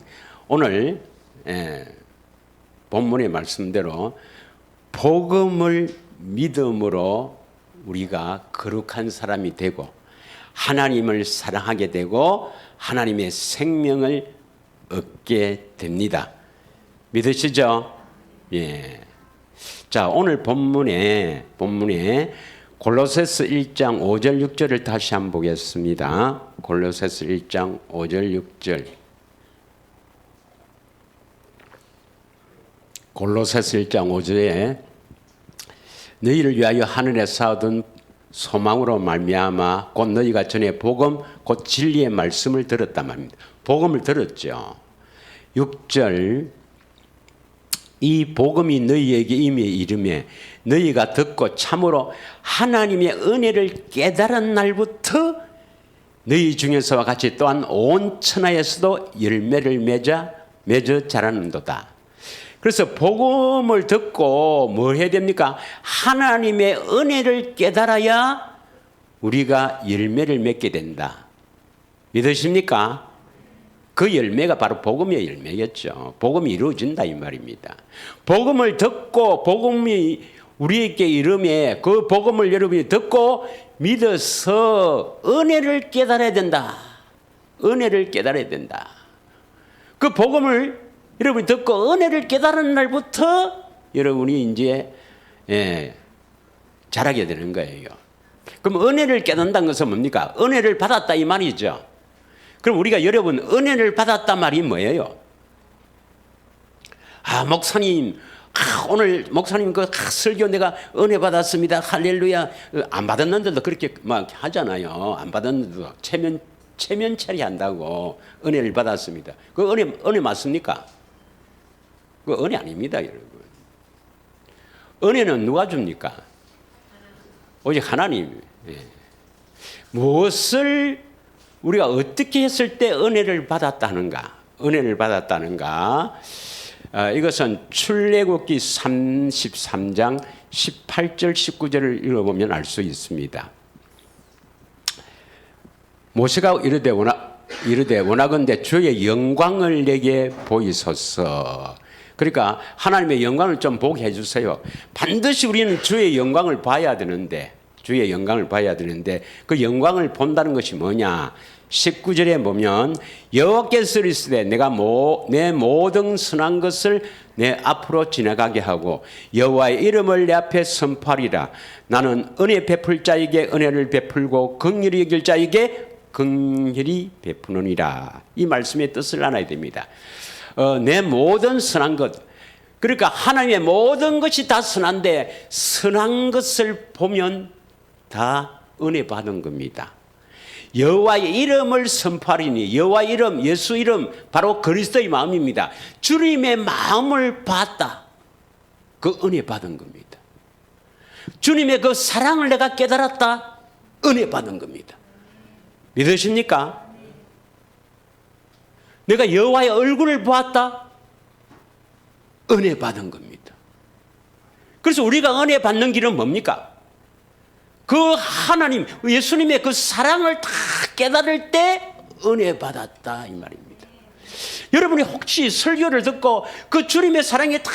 오늘 본문의 말씀대로 복음을 믿음으로 우리가 거룩한 사람이 되고 하나님을 사랑하게 되고 하나님의 생명을 얻게 됩니다. 믿으시죠? 예. 자, 오늘 본문에 골로새서 1장 5절 6절을 다시 한번 보겠습니다. 골로새서 1장 5절 6절. 골로새서 1장 5절에 너희를 위하여 하늘에서 얻은 소망으로 말미암아 곧 너희가 전에 복음 곧 진리의 말씀을 들었단 말입니다. 복음을 들었죠. 6절 이 복음이 너희에게 이미 이르매 너희가 듣고 참으로 하나님의 은혜를 깨달은 날부터 너희 중에서와 같이 또한 온 천하에서도 열매를 맺어 자라는도다. 그래서 복음을 듣고 뭘 해야 됩니까? 하나님의 은혜를 깨달아야 우리가 열매를 맺게 된다. 믿으십니까? 그 열매가 바로 복음의 열매겠죠. 복음이 이루어진다 이 말입니다. 복음을 듣고 복음이 우리에게 이름에 그 복음을 여러분이 듣고 믿어서 은혜를 깨달아야 된다. 은혜를 깨달아야 된다. 그 복음을 여러분이 듣고 은혜를 깨달은 날부터 여러분이 이제 자라게 되는 거예요. 그럼 은혜를 깨닫는다는 것은 뭡니까? 은혜를 받았다 이 말이죠. 그럼 우리가 여러분 은혜를 받았단 말이 뭐예요? 목사님, 오늘 목사님 그 설교 내가 은혜 받았습니다. 할렐루야. 안 받았는데도 그렇게 막 하잖아요. 안 받았는데도 체면 처리한다고 은혜를 받았습니다. 그 은혜 맞습니까? 그 은혜 아닙니다, 여러분. 은혜는 누가 줍니까? 오직 하나님. 무엇을 우리가 어떻게 했을 때 은혜를 받았다는가? 은혜를 받았다는가? 이것은 출애굽기 33장 18절 19절을 읽어보면 알 수 있습니다. 모세가 이르되 원하건대 주의 영광을 내게 보이소서. 그러니까 하나님의 영광을 좀 보게 해주세요. 반드시 우리는 주의 영광을 봐야 되는데 그 영광을 본다는 것이 뭐냐? 19절에 보면 여호와께서 이르시되 내가 내 모든 선한 것을 내 앞으로 지나가게 하고 여호와의 이름을 내 앞에 선포하리라. 나는 은혜 베풀 자에게 은혜를 베풀고 긍휼히 여길 자에게 긍휼히 베푸느니라. 이 말씀의 뜻을 알아야 됩니다. 내 모든 선한 것, 그러니까 하나님의 모든 것이 다 선한데 선한 것을 보면 다 은혜 받은 겁니다. 여호와의 이름을 선포하리니, 여호와의 이름, 예수 이름, 바로 그리스도의 마음입니다. 주님의 마음을 봤다. 그 은혜 받은 겁니다. 주님의 그 사랑을 내가 깨달았다. 은혜 받은 겁니다. 믿으십니까? 내가 여호와의 얼굴을 보았다. 은혜 받은 겁니다. 그래서 우리가 은혜 받는 길은 뭡니까? 그 하나님, 예수님의 그 사랑을 다 깨달을 때 은혜 받았다 이 말입니다. 여러분이 혹시 설교를 듣고 그 주님의 사랑이 다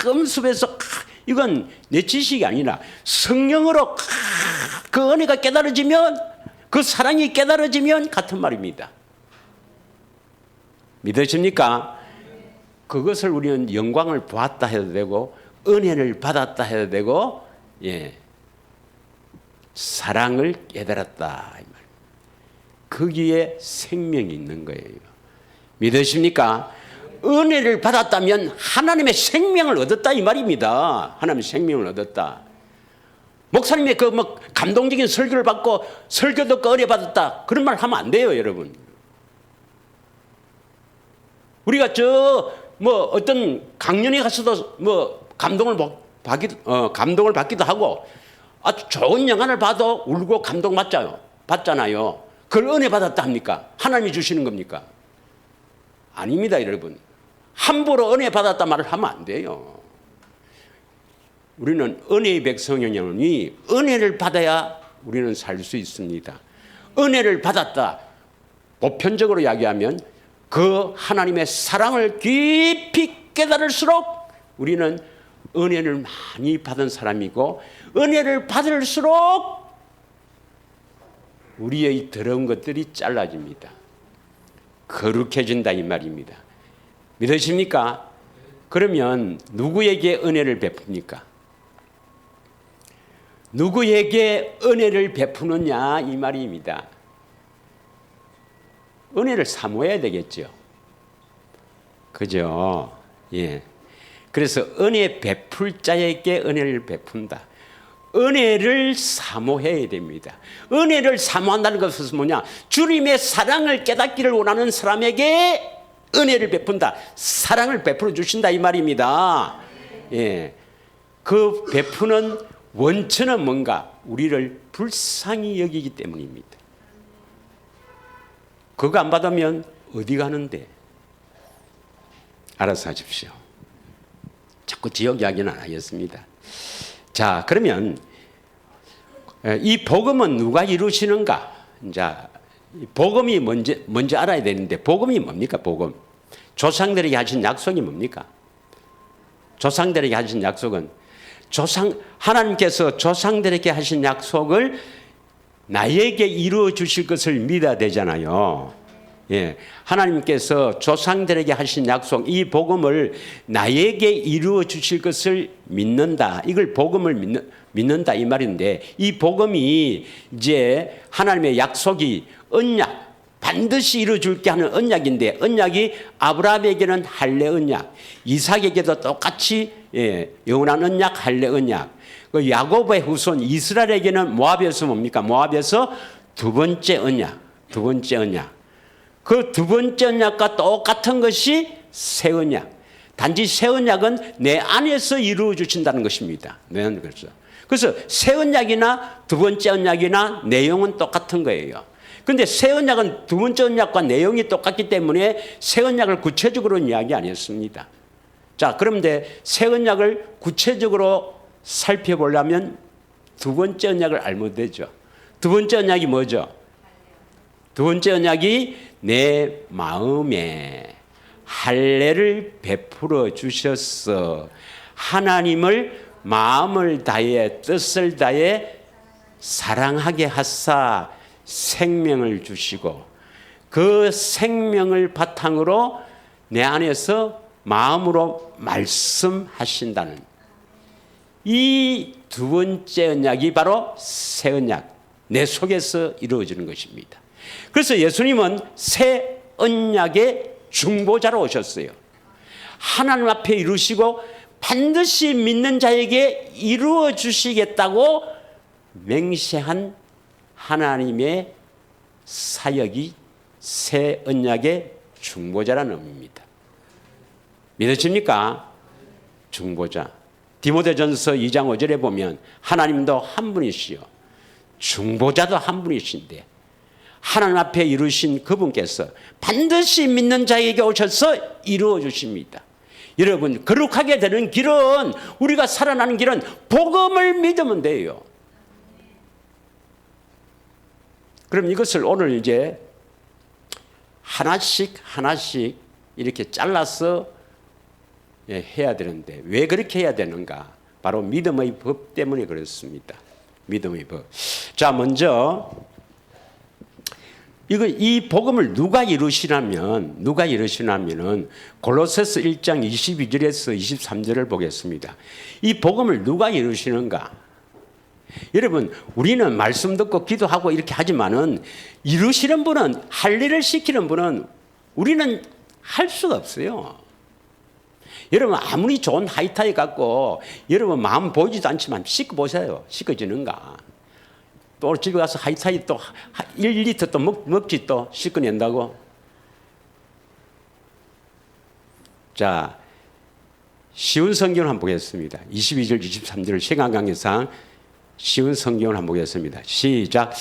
음습해서 이건 내 지식이 아니라 성령으로 그 은혜가 깨달아지면, 그 사랑이 깨달아지면 같은 말입니다. 믿으십니까? 그것을 우리는 영광을 보았다 해도 되고 은혜를 받았다 해도 되고 사랑을 깨달았다 이 말입니다. 거기에 생명이 있는 거예요. 믿으십니까? 은혜를 받았다면 하나님의 생명을 얻었다 이 말입니다. 하나님의 생명을 얻었다. 목사님의 그 감동적인 설교를 받고 설교 듣고 은혜 받았다 그런 말 하면 안 돼요, 여러분. 우리가 어떤 강연에 가서도 감동을 받기도 하고 아주 좋은 영화를 봐도 울고 받잖아요. 그걸 은혜 받았다 합니까? 하나님이 주시는 겁니까? 아닙니다, 여러분. 함부로 은혜 받았다 말을 하면 안 돼요. 우리는 은혜의 백성이니 은혜를 받아야 우리는 살 수 있습니다. 은혜를 받았다. 보편적으로 이야기하면 그 하나님의 사랑을 깊이 깨달을수록 우리는 은혜를 많이 받은 사람이고, 은혜를 받을수록 우리의 더러운 것들이 잘라집니다. 거룩해진다 이 말입니다. 믿으십니까? 그러면 누구에게 은혜를 베풉니까? 누구에게 은혜를 베푸느냐 이 말입니다. 은혜를 사모해야 되겠죠. 그죠? 예. 그래서 은혜 베풀 자에게 은혜를 베푼다. 은혜를 사모해야 됩니다. 은혜를 사모한다는 것은 뭐냐? 주님의 사랑을 깨닫기를 원하는 사람에게 은혜를 베푼다. 사랑을 베풀어 주신다 이 말입니다. 예. 그 베푸는 원천은 뭔가? 우리를 불쌍히 여기기 때문입니다. 그거 안 받으면 어디 가는데? 알아서 하십시오. 자꾸 지역 이야기는 안 하겠습니다. 자, 그러면 이 복음은 누가 이루시는가? 자, 복음이 뭔지 알아야 되는데, 복음이 뭡니까? 복음. 조상들에게 하신 약속이 뭡니까? 조상들에게 하신 약속은 하나님께서 조상들에게 하신 약속을 나에게 이루어 주실 것을 믿어야 되잖아요. 예. 하나님께서 조상들에게 하신 약속, 이 복음을 나에게 이루어 주실 것을 믿는다. 이걸 복음을 믿는다 이 말인데, 이 복음이 이제 하나님의 약속이 언약, 반드시 이루어 줄게 하는 언약인데, 언약이 아브라함에게는 할례 언약, 이삭에게도 똑같이 영원한 언약, 할례 언약. 그 야곱의 후손 이스라엘에게는 모압에서 뭡니까? 모압에서 두 번째 언약. 그 두 번째 언약과 똑같은 것이 새 언약. 단지 새 언약은 내 안에서 이루어 주신다는 것입니다. 그래서 새 언약이나 두 번째 언약이나 내용은 똑같은 거예요. 그런데 새 언약은 두 번째 언약과 내용이 똑같기 때문에 새 언약을 구체적으로는 이야기 안 했습니다. 자, 그런데 새 언약을 구체적으로 살펴보려면 두 번째 언약을 알면 되죠. 두 번째 언약이 뭐죠? 두 번째 언약이 내 마음에 할례를 베풀어 주셨어. 하나님을 마음을 다해 뜻을 다해 사랑하게 하사 생명을 주시고, 그 생명을 바탕으로 내 안에서 마음으로 말씀하신다는 이 두 번째 언약이 바로 새 언약, 내 속에서 이루어지는 것입니다. 그래서 예수님은 새 언약의 중보자로 오셨어요. 하나님 앞에 이루시고 반드시 믿는 자에게 이루어 주시겠다고 맹세한 하나님의 사역이 새 언약의 중보자라는 의미입니다. 믿으십니까? 중보자. 디모데전서 2장 5절에 보면 하나님도 한 분이시요 중보자도 한 분이신데, 하나님 앞에 이루신 그분께서 반드시 믿는 자에게 오셔서 이루어 주십니다. 여러분, 거룩하게 되는 길은, 우리가 살아나는 길은 복음을 믿으면 돼요. 그럼 이것을 오늘 이제 하나씩 이렇게 잘라서 해야 되는데, 왜 그렇게 해야 되는가? 바로 믿음의 법 때문에 그렇습니다. 믿음의 법. 자, 먼저 이 복음을 누가 이루시냐면은 골로새서 1장 22절에서 23절을 보겠습니다. 이 복음을 누가 이루시는가? 여러분, 우리는 말씀 듣고 기도하고 이렇게 하지만은 이루시는 분은, 할 일을 시키는 분은 우리는 할 수가 없어요. 여러분, 아무리 좋은 하이타이 갖고 여러분 마음 보이지도 않지만 씻고 보세요. 씻어지는가? 또 집에 가서 하이타이 또 1리터 또 먹지, 또 씻어낸다고. 자, 쉬운 성경을 한번 보겠습니다. 22절 23절 시간 관계상 쉬운 성경을 한번 보겠습니다. 시작.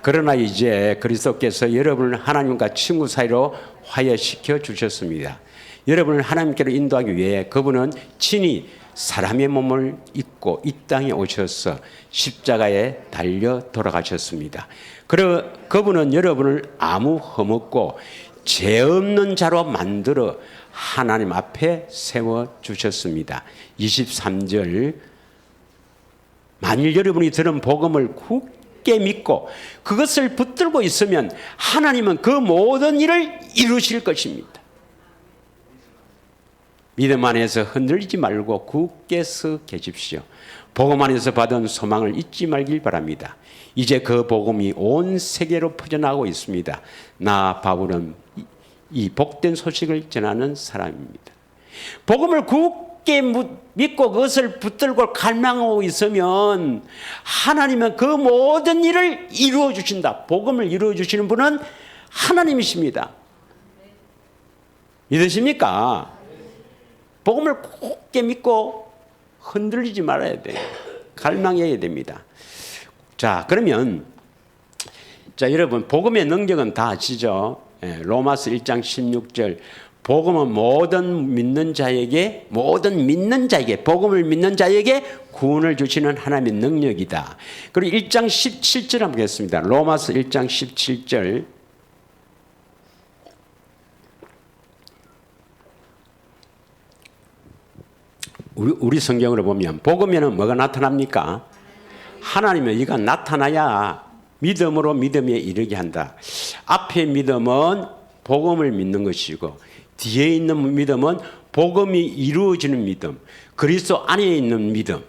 그러나 이제 그리스도께서 여러분을 하나님과 친구 사이로 화해시켜 주셨습니다. 여러분을 하나님께로 인도하기 위해 그분은 친히 사람의 몸을 입고 이 땅에 오셔서 십자가에 달려 돌아가셨습니다. 그분은 여러분을 아무 흠없고 죄 없는 자로 만들어 하나님 앞에 세워주셨습니다. 23절. 만일 여러분이 들은 복음을 굳게 믿고 그것을 붙들고 있으면 하나님은 그 모든 일을 이루실 것입니다. 믿음 안에서 흔들리지 말고 굳게 서 계십시오. 복음 안에서 받은 소망을 잊지 말길 바랍니다. 이제 그 복음이 온 세계로 퍼져나가고 있습니다. 나 바울은 이 복된 소식을 전하는 사람입니다. 복음을 굳게 믿고 그것을 붙들고 갈망하고 있으면 하나님은 그 모든 일을 이루어 주신다. 복음을 이루어 주시는 분은 하나님이십니다. 믿으십니까? 복음을 굳게 믿고 흔들리지 말아야 돼요. 갈망해야 됩니다. 자, 그러면 여러분 복음의 능력은 다 아시죠? 로마서 1장 16절. 복음은 모든 믿는 자에게 복음을 믿는 자에게 구원을 주시는 하나님의 능력이다. 그리고 1장 17절 한번 보겠습니다. 로마서 1장 17절. 우리 성경으로 보면 복음에는 뭐가 나타납니까? 하나님의 의가 나타나야 믿음으로 믿음에 이르게 한다. 앞에 믿음은 복음을 믿는 것이고 뒤에 있는 믿음은 복음이 이루어지는 믿음, 그리스도 안에 있는 믿음,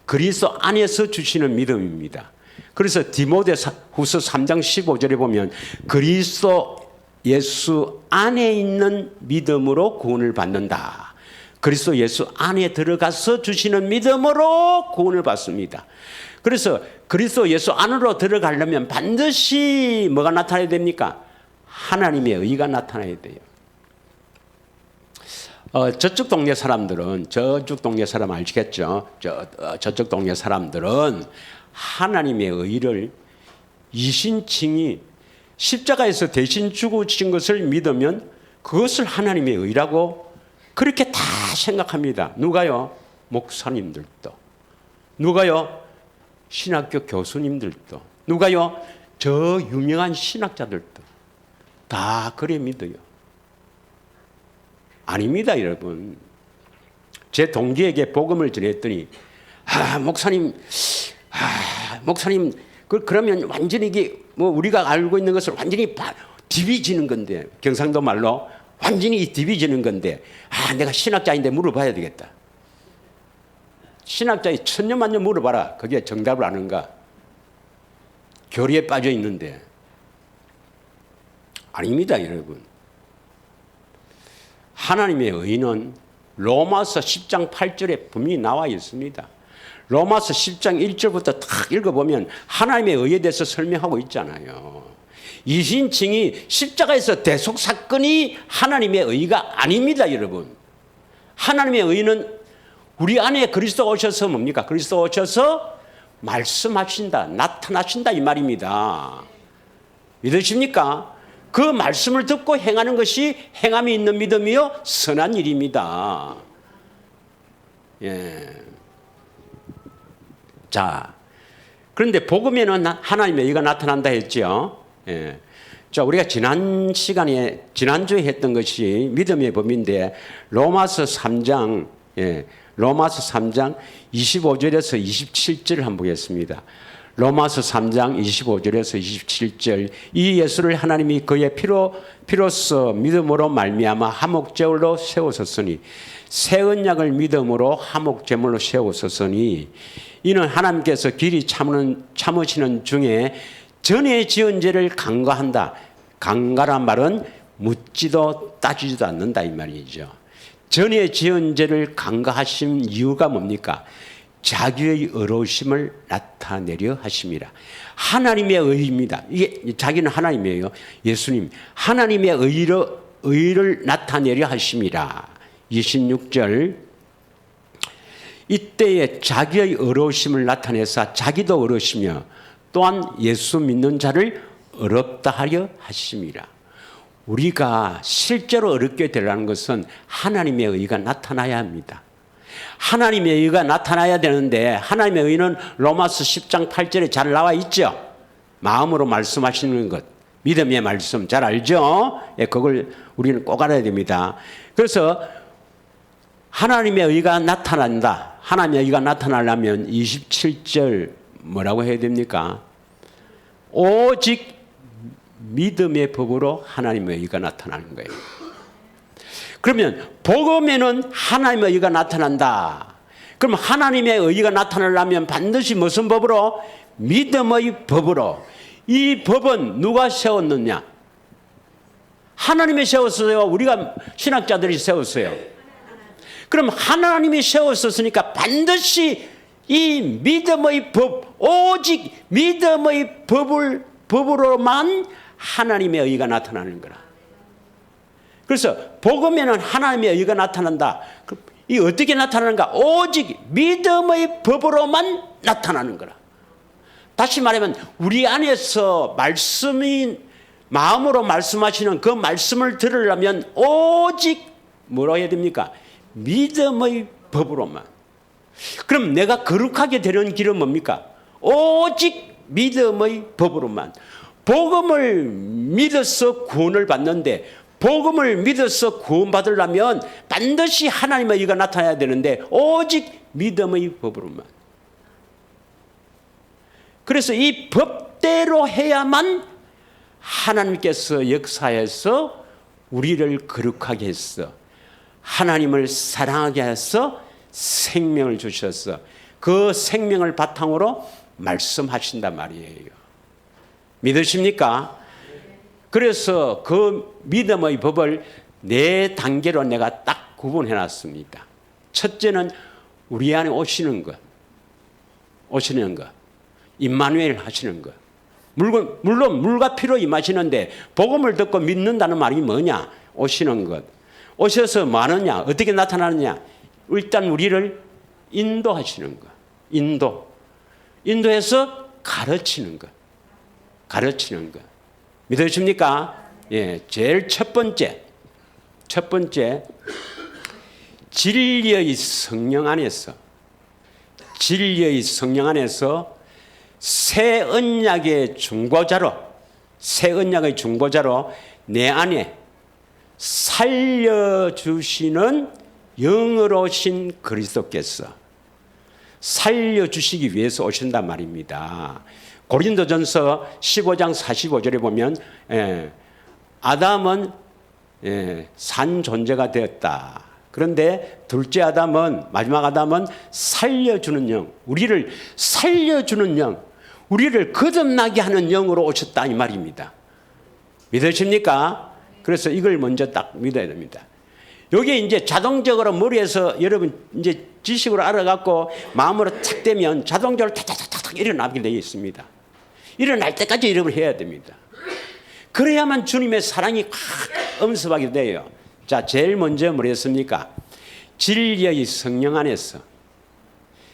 그리스도 안에서 주시는 믿음입니다. 그래서 디모데후서 3장 15절에 보면 그리스도 예수 안에 있는 믿음으로 구원을 받는다. 그리스도 예수 안에 들어가서 주시는 믿음으로 구원을 받습니다. 그래서 그리스도 예수 안으로 들어가려면 반드시 뭐가 나타나야 됩니까? 하나님의 의가 나타나야 돼요. 저쪽 동네 사람들은 아시겠죠? 저쪽 동네 사람들은 하나님의 의를 이신칭이 십자가에서 대신 죽으신 것을 믿으면 그것을 하나님의 의라고 그렇게 다 생각합니다. 누가요? 목사님들도. 누가요? 신학교 교수님들도. 누가요? 저 유명한 신학자들도. 다 그래 믿어요. 아닙니다, 여러분. 제 동기에게 복음을 전했더니 목사님 그러면 완전히 이게 뭐 우리가 알고 있는 것을 완전히 디비지는 건데, 경상도 말로 완전히 디비지는 건데, 내가 신학자인데 물어봐야 되겠다. 신학자에 천년만년 물어봐라. 그게 정답을 아는가? 교리에 빠져 있는데. 아닙니다, 여러분. 하나님의 의는 로마서 10장 8절에 분명히 나와 있습니다. 로마서 10장 1절부터 딱 읽어보면 하나님의 의에 대해서 설명하고 있잖아요. 이신칭이 십자가에서 대속 사건이 하나님의 의가 아닙니다, 여러분. 하나님의 의는 우리 안에 그리스도 오셔서 뭡니까? 그리스도 오셔서 말씀하신다, 나타나신다 이 말입니다. 믿으십니까? 그 말씀을 듣고 행하는 것이 행함이 있는 믿음이요 선한 일입니다. 예. 자, 그런데 복음에는 하나님의 의가 나타난다 했죠. 예. 자, 우리가 지난주에 했던 것이 믿음의 법인데 로마서 3장 25절에서 27절을 한번 보겠습니다. 로마서 3장 25절에서 27절. 이 예수를 하나님이 그의 피로써 믿음으로 말미암아 화목제물로 세우셨으니 새 언약을 믿음으로 화목제물로 세우셨으니 이는 하나님께서 길이 참으시는 중에 전에 지은 죄를 간과한다. 간과란 말은 묻지도 따지지도 않는다 이 말이죠. 전에 지은 죄를 간과하신 이유가 뭡니까? 자기의 의로우심을 나타내려 하심이라. 하나님의 의입니다. 이게 자기는 하나님이에요. 예수님 하나님의 의를 나타내려 하심이라. 26절 이때에 자기의 의로우심을 나타내사 자기도 의로우시며 또한 예수 믿는 자를 의롭다 하려 하심이라. 우리가 실제로 의롭게 되라는 것은 하나님의 의가 나타나야 합니다. 하나님의 의가 나타나야 되는데 하나님의 의는 로마서 10장 8절에 잘 나와 있죠. 마음으로 말씀하시는 것, 믿음의 말씀 잘 알죠? 예, 그걸 우리는 꼭 알아야 됩니다. 그래서 하나님의 의가 나타난다. 하나님의 의가 나타나려면 27절 뭐라고 해야 됩니까? 오직 믿음의 법으로 하나님의 의가 나타나는 거예요. 그러면 복음에는 하나님의 의가 나타난다. 그럼 하나님의 의가 나타나려면 반드시 무슨 법으로? 믿음의 법으로. 이 법은 누가 세웠느냐? 하나님이 세웠어요? 우리가 신학자들이 세웠어요? 그럼 하나님이 세웠었으니까 반드시 이 믿음의 법, 오직 믿음의 법으로만 하나님의 의가 나타나는 거라. 그래서 복음에는 하나님의 의가 나타난다. 이 어떻게 나타나는가? 오직 믿음의 법으로만 나타나는 거라. 다시 말하면 우리 안에서 말씀이 마음으로 말씀하시는 그 말씀을 들으려면 오직 뭐라고 해야 됩니까? 믿음의 법으로만. 그럼 내가 거룩하게 되는 길은 뭡니까? 오직 믿음의 법으로만. 복음을 믿어서 구원을 받는데 복음을 믿어서 구원받으려면 반드시 하나님의 의가 나타나야 되는데 오직 믿음의 법으로만. 그래서 이 법대로 해야만 하나님께서 역사해서 우리를 거룩하게 했어. 하나님을 사랑하게 해서 생명을 주셔서 그 생명을 바탕으로 말씀하신단 말이에요. 믿으십니까? 그래서 그 믿음의 법을 4단계로 내가 딱 구분해 놨습니다. 첫째는 우리 안에 오시는 것. 오시는 것. 임마누엘 하시는 것. 물론 물과 피로 임하시는데 복음을 듣고 믿는다는 말이 뭐냐? 오시는 것. 오셔서 뭐 하느냐? 어떻게 나타나느냐? 일단 우리를 인도하시는 것. 인도해서 가르치는 것. 가르치는 것. 믿으십니까? 예, 제일 첫 번째 진리의 성령 안에서 새 언약의 중보자로 내 안에 살려주시는 영으로신 그리스도께서 살려주시기 위해서 오신단 말입니다. 고린도전서 15장 45절에 보면 아담은 산 존재가 되었다. 그런데 둘째 아담은, 마지막 아담은 살려주는 영, 우리를 살려주는 영, 우리를 거듭나게 하는 영으로 오셨다 이 말입니다. 믿으십니까? 그래서 이걸 먼저 딱 믿어야 됩니다. 여기에 이제 자동적으로 머리에서 여러분 이제 지식으로 알아갖고 마음으로 탁 되면 자동적으로 탁탁탁탁 일어나게 되어 있습니다. 일어날 때까지 이름을 해야 됩니다. 그래야만 주님의 사랑이 확 엄습하게 돼요. 자, 제일 먼저 뭐랬습니까? 진리의 성령 안에서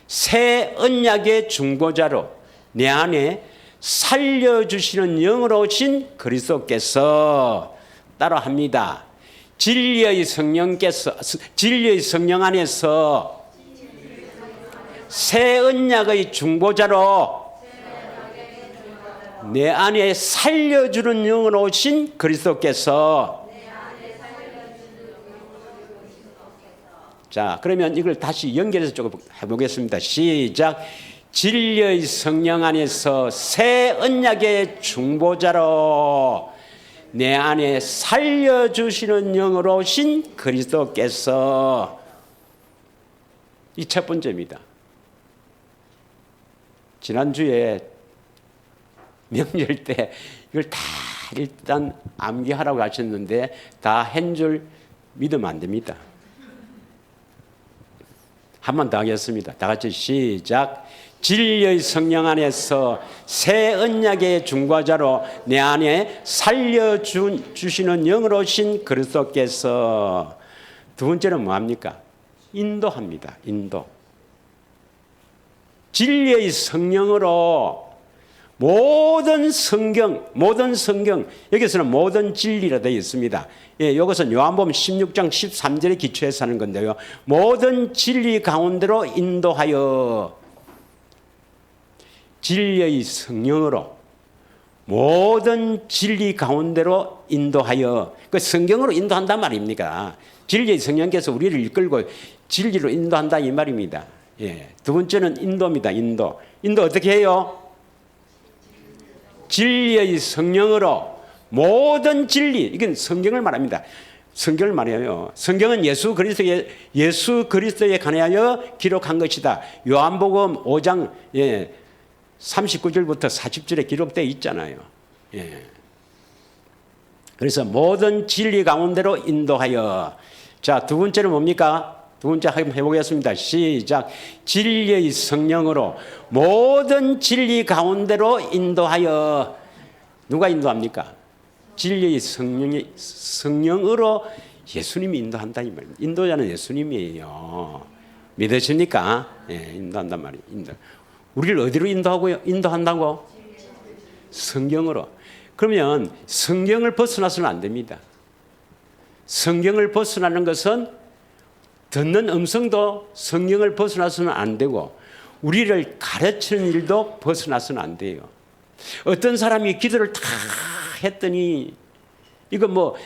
새 언약의 중보자로 내 안에 살려주시는 영으로 오신 그리스도께서 따라합니다. 진리의 성령 안에서 새 언약의 중보자로 내 안에 살려주는 영으로 오신 그리스도께서. 자, 그러면 이걸 다시 연결해서 조금 해보겠습니다. 시작. 진리의 성령 안에서 새 언약의 중보자로 내 안에 살려주시는 영으로 오신 그리스도께서. 이 첫 번째입니다. 지난주에 명절 때 이걸 다 일단 암기하라고 하셨는데 다 한 줄 믿으면 안 됩니다. 한 번 더 하겠습니다. 다 같이 시작. 진리의 성령 안에서 새 언약의 중보자로 내 안에 살려주시는 영으로 오신 그리스도께서. 두 번째는 뭐합니까? 인도합니다. 진리의 성령으로 모든 성경 여기서는 모든 진리라 되어 있습니다. 예, 이것은 요한복음 16장 13절에 기초해서 하는 건데요. 모든 진리 가운데로 인도하여 진리의 성령으로 모든 진리 가운데로 인도하여 그 성경으로 인도한단 말입니까? 진리의 성령께서 우리를 이끌고 진리로 인도한다 이 말입니다. 예, 두 번째는 인도입니다. 인도 어떻게 해요? 진리의 성령으로 모든 진리 이건 성경을 말합니다. 성경을 말해요. 성경은 예수 그리스도에 관하여 기록한 것이다. 요한복음 5장 39절부터 40절에 기록되어 있잖아요. 예. 그래서 모든 진리 가운데로 인도하여. 자, 두 번째는 뭡니까? 두 번째 한번 해보겠습니다. 시작. 진리의 성령으로 모든 진리 가운데로 인도하여. 누가 인도합니까? 진리의 성령으로 예수님이 인도한다 이 말입니다. 인도자는 예수님이에요. 믿으십니까? 예, 인도한단 말이에요. 우리를 어디로 인도한다고? 성경으로. 그러면 성경을 벗어나서는 안 됩니다. 성경을 벗어나는 것은 듣는 음성도 성경을 벗어나서는 안 되고 우리를 가르치는 일도 벗어나서는 안 돼요. 어떤 사람이 기도를 다 했더니 이거 뭐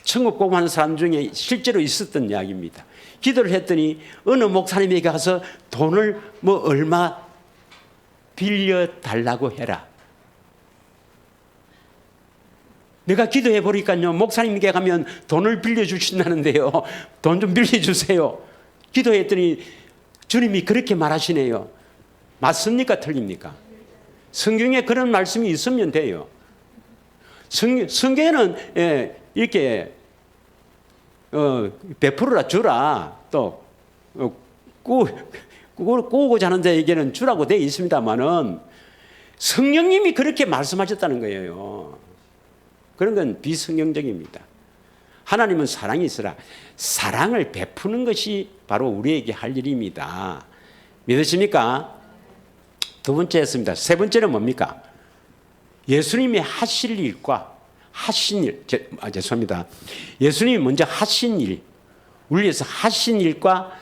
천국 공부하는 사람 중에 실제로 있었던 이야기입니다. 기도를 했더니 어느 목사님에게 가서 돈을 뭐 얼마 빌려달라고 해라. 내가 기도해 보니까요, 목사님께 가면 돈을 빌려주신다는데요. 돈 좀 빌려주세요. 기도했더니 주님이 그렇게 말하시네요. 맞습니까? 틀립니까? 성경에 그런 말씀이 있으면 돼요. 성경에는 이렇게 베풀어라 주라 또 꾸고자 하는 자에게는 주라고 되어 있습니다만은 성령님이 그렇게 말씀하셨다는 거예요. 그런 건 비성경적입니다. 하나님은 사랑이 있으라. 사랑을 베푸는 것이 바로 우리에게 할 일입니다. 믿으십니까? 두 번째 했습니다. 세 번째는 뭡니까? 예수님이 하실 일과 하신 일, 죄송합니다. 예수님이 먼저 하신 일, 우리 위해서 하신 일과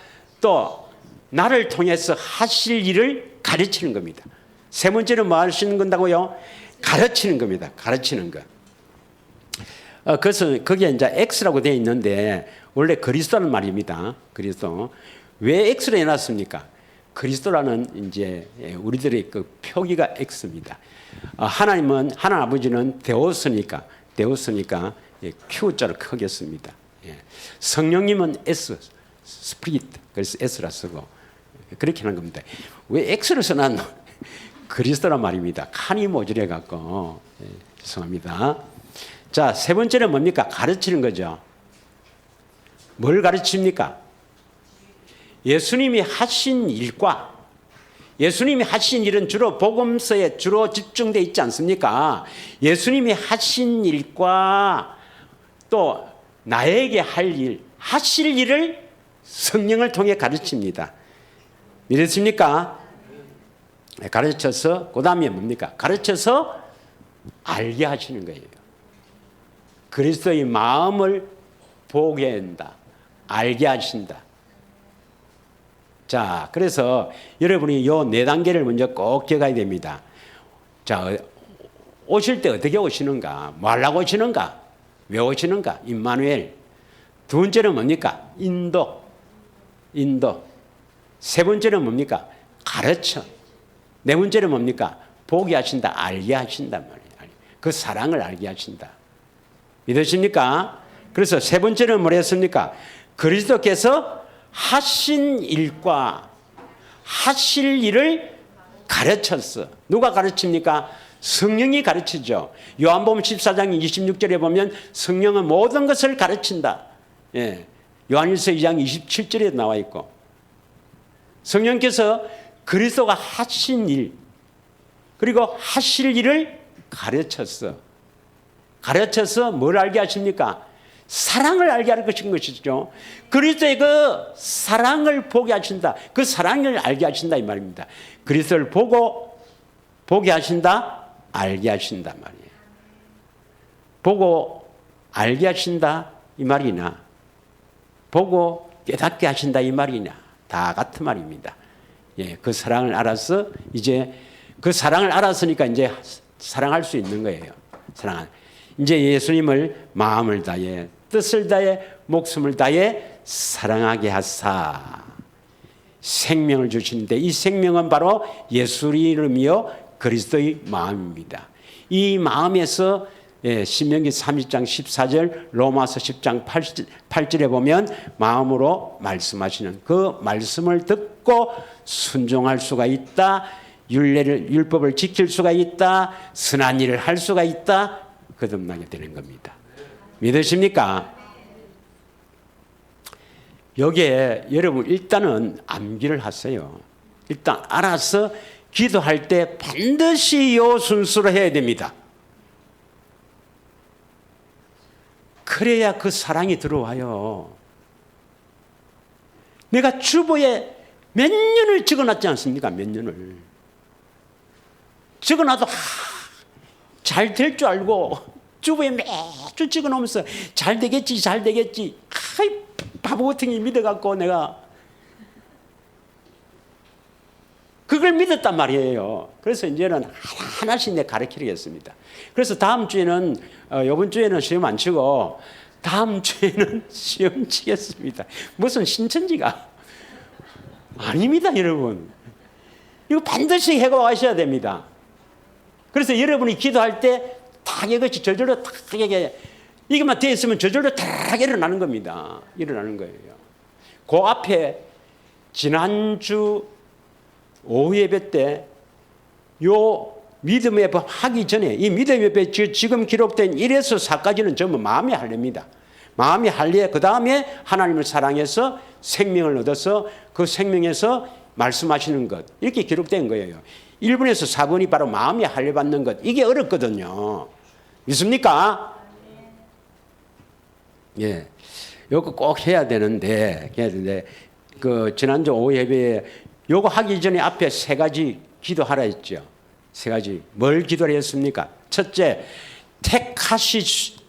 또 나를 통해서 하실 일을 가르치는 겁니다. 세 번째는 뭐 하시는 건다고요? 가르치는 겁니다. 가르치는 것. 그래서 거기에 이제 X라고 되어 있는데 원래 그리스도라는 말입니다. 그리스도. 왜 X로 해놨습니까? 그리스도라는 이제 우리들의 그 표기가 X입니다. 하나님 아버지는 데오스니까 Q자로 크게 씁니다. 성령님은 S, 스피릿, 그래서 S라 쓰고 그렇게 하는 겁니다. 왜 X를 써놨노? 그리스도란 말입니다. 칸이 모자래 갖고 죄송합니다. 자, 세 번째는 뭡니까? 가르치는 거죠. 뭘 가르칩니까? 예수님이 하신 일과 예수님이 하신 일은 주로 복음서에 주로 집중되어 있지 않습니까? 예수님이 하신 일과 또 나에게 할 일, 하실 일을 성령을 통해 가르칩니다. 믿으십니까? 가르쳐서 그 다음에 뭡니까? 가르쳐서 알게 하시는 거예요. 그리스도의 마음을 보게 한다. 알게 하신다. 자, 그래서 여러분이 요 네 단계를 먼저 꼭 기억해야 됩니다. 자, 오실 때 어떻게 오시는가? 뭐 하려고 오시는가? 왜 오시는가? 임마누엘. 두 번째는 뭡니까? 인도. 세 번째는 뭡니까? 가르쳐. 네 번째는 뭡니까? 보게 하신다. 알게 하신단 말이에요. 그 사랑을 알게 하신다. 믿으십니까? 그래서 세 번째는 뭐라 했습니까? 그리스도께서 하신 일과 하실 일을 가르쳤어. 누가 가르칩니까? 성령이 가르치죠. 요한복음 14장 26절에 보면 성령은 모든 것을 가르친다. 예. 요한일서 2장 27절에 나와 있고 성령께서 그리스도가 하신 일 그리고 하실 일을 가르쳤어. 가르쳐서 뭘 알게 하십니까? 사랑을 알게 하는 것이죠. 그리스도의 그 사랑을 보게 하신다. 그 사랑을 알게 하신다 이 말입니다. 그리스도를 보게 하신다, 알게 하신다 말이에요. 보고 알게 하신다 이 말이나 보고 깨닫게 하신다 이 말이냐 다 같은 말입니다. 예, 그 사랑을 알아서 이제 그 사랑을 알았으니까 이제 사랑할 수 있는 거예요. 이제 예수님을 마음을 다해 뜻을 다해 목숨을 다해 사랑하게 하사 생명을 주시는데 이 생명은 바로 예수의 이름이요 그리스도의 마음입니다. 이 마음에서 신명기 30장 14절 로마서 10장 8절에 보면 마음으로 말씀하시는 그 말씀을 듣고 순종할 수가 있다. 율법을 지킬 수가 있다. 선한 일을 할 수가 있다. 거듭나게 되는 겁니다. 믿으십니까? 여기에 여러분 일단은 암기를 하세요. 일단 알아서 기도할 때 반드시 이 순서로 해야 됩니다. 그래야 그 사랑이 들어와요. 내가 주보에 몇 년을 적어놨지 않습니까? 몇 년을. 적어놔도 잘 될 줄 알고 주보에 매주 찍어놓으면서 잘 되겠지 잘 되겠지 바보 같은 게 믿어갖고 내가 그걸 믿었단 말이에요. 그래서 이제는 하나씩 내가 가르치겠습니다. 그래서 다음 주에는 이번 주에는 시험 안 치고 다음 주에는 시험 치겠습니다. 무슨 신천지가 아닙니다 여러분. 이거 반드시 해고 하셔야 됩니다. 그래서 여러분이 기도할 때 딱 이것이 저절로 딱 이게만 되어 있으면 저절로 딱 일어나는 겁니다. 일어나는 거예요. 그 앞에 지난주 오후 예배 때 요 믿음의 법 하기 전에 이 믿음의 법 지금 기록된 1에서 4까지는 전부 마음의 할례입니다. 마음의 할례 그 다음에 하나님을 사랑해서 생명을 얻어서 그 생명에서 말씀하시는 것 이렇게 기록된 거예요. 1분에서 4분이 바로 마음의 할례 받는 것 이게 어렵거든요. 믿습니까? 예, 요거 꼭 해야 되는데 그 지난주 오후 예배에 요거 하기 전에 앞에 3가지 기도하라 했죠. 3가지 뭘 기도를 했습니까? 첫째,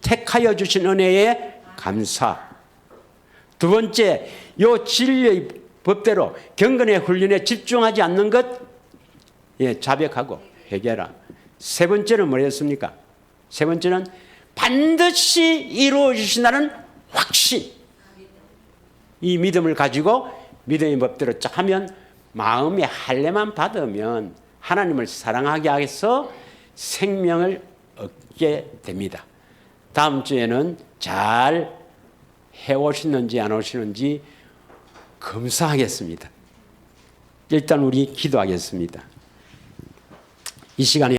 택하여 주신 은혜에 감사. 두 번째, 요 진리의 법대로 경건의 훈련에 집중하지 않는 것 자백하고 회개하라. 세 번째는 뭐였습니까? 세 번째는 반드시 이루어 주신다는 확신. 이 믿음을 가지고 믿음의 법대로 쫙 하면 마음의 할례만 받으면 하나님을 사랑하게 해서 생명을 얻게 됩니다. 다음 주에는 잘 해오시는지 안 오시는지 검사하겠습니다. 일단 우리 기도하겠습니다. 이 시간에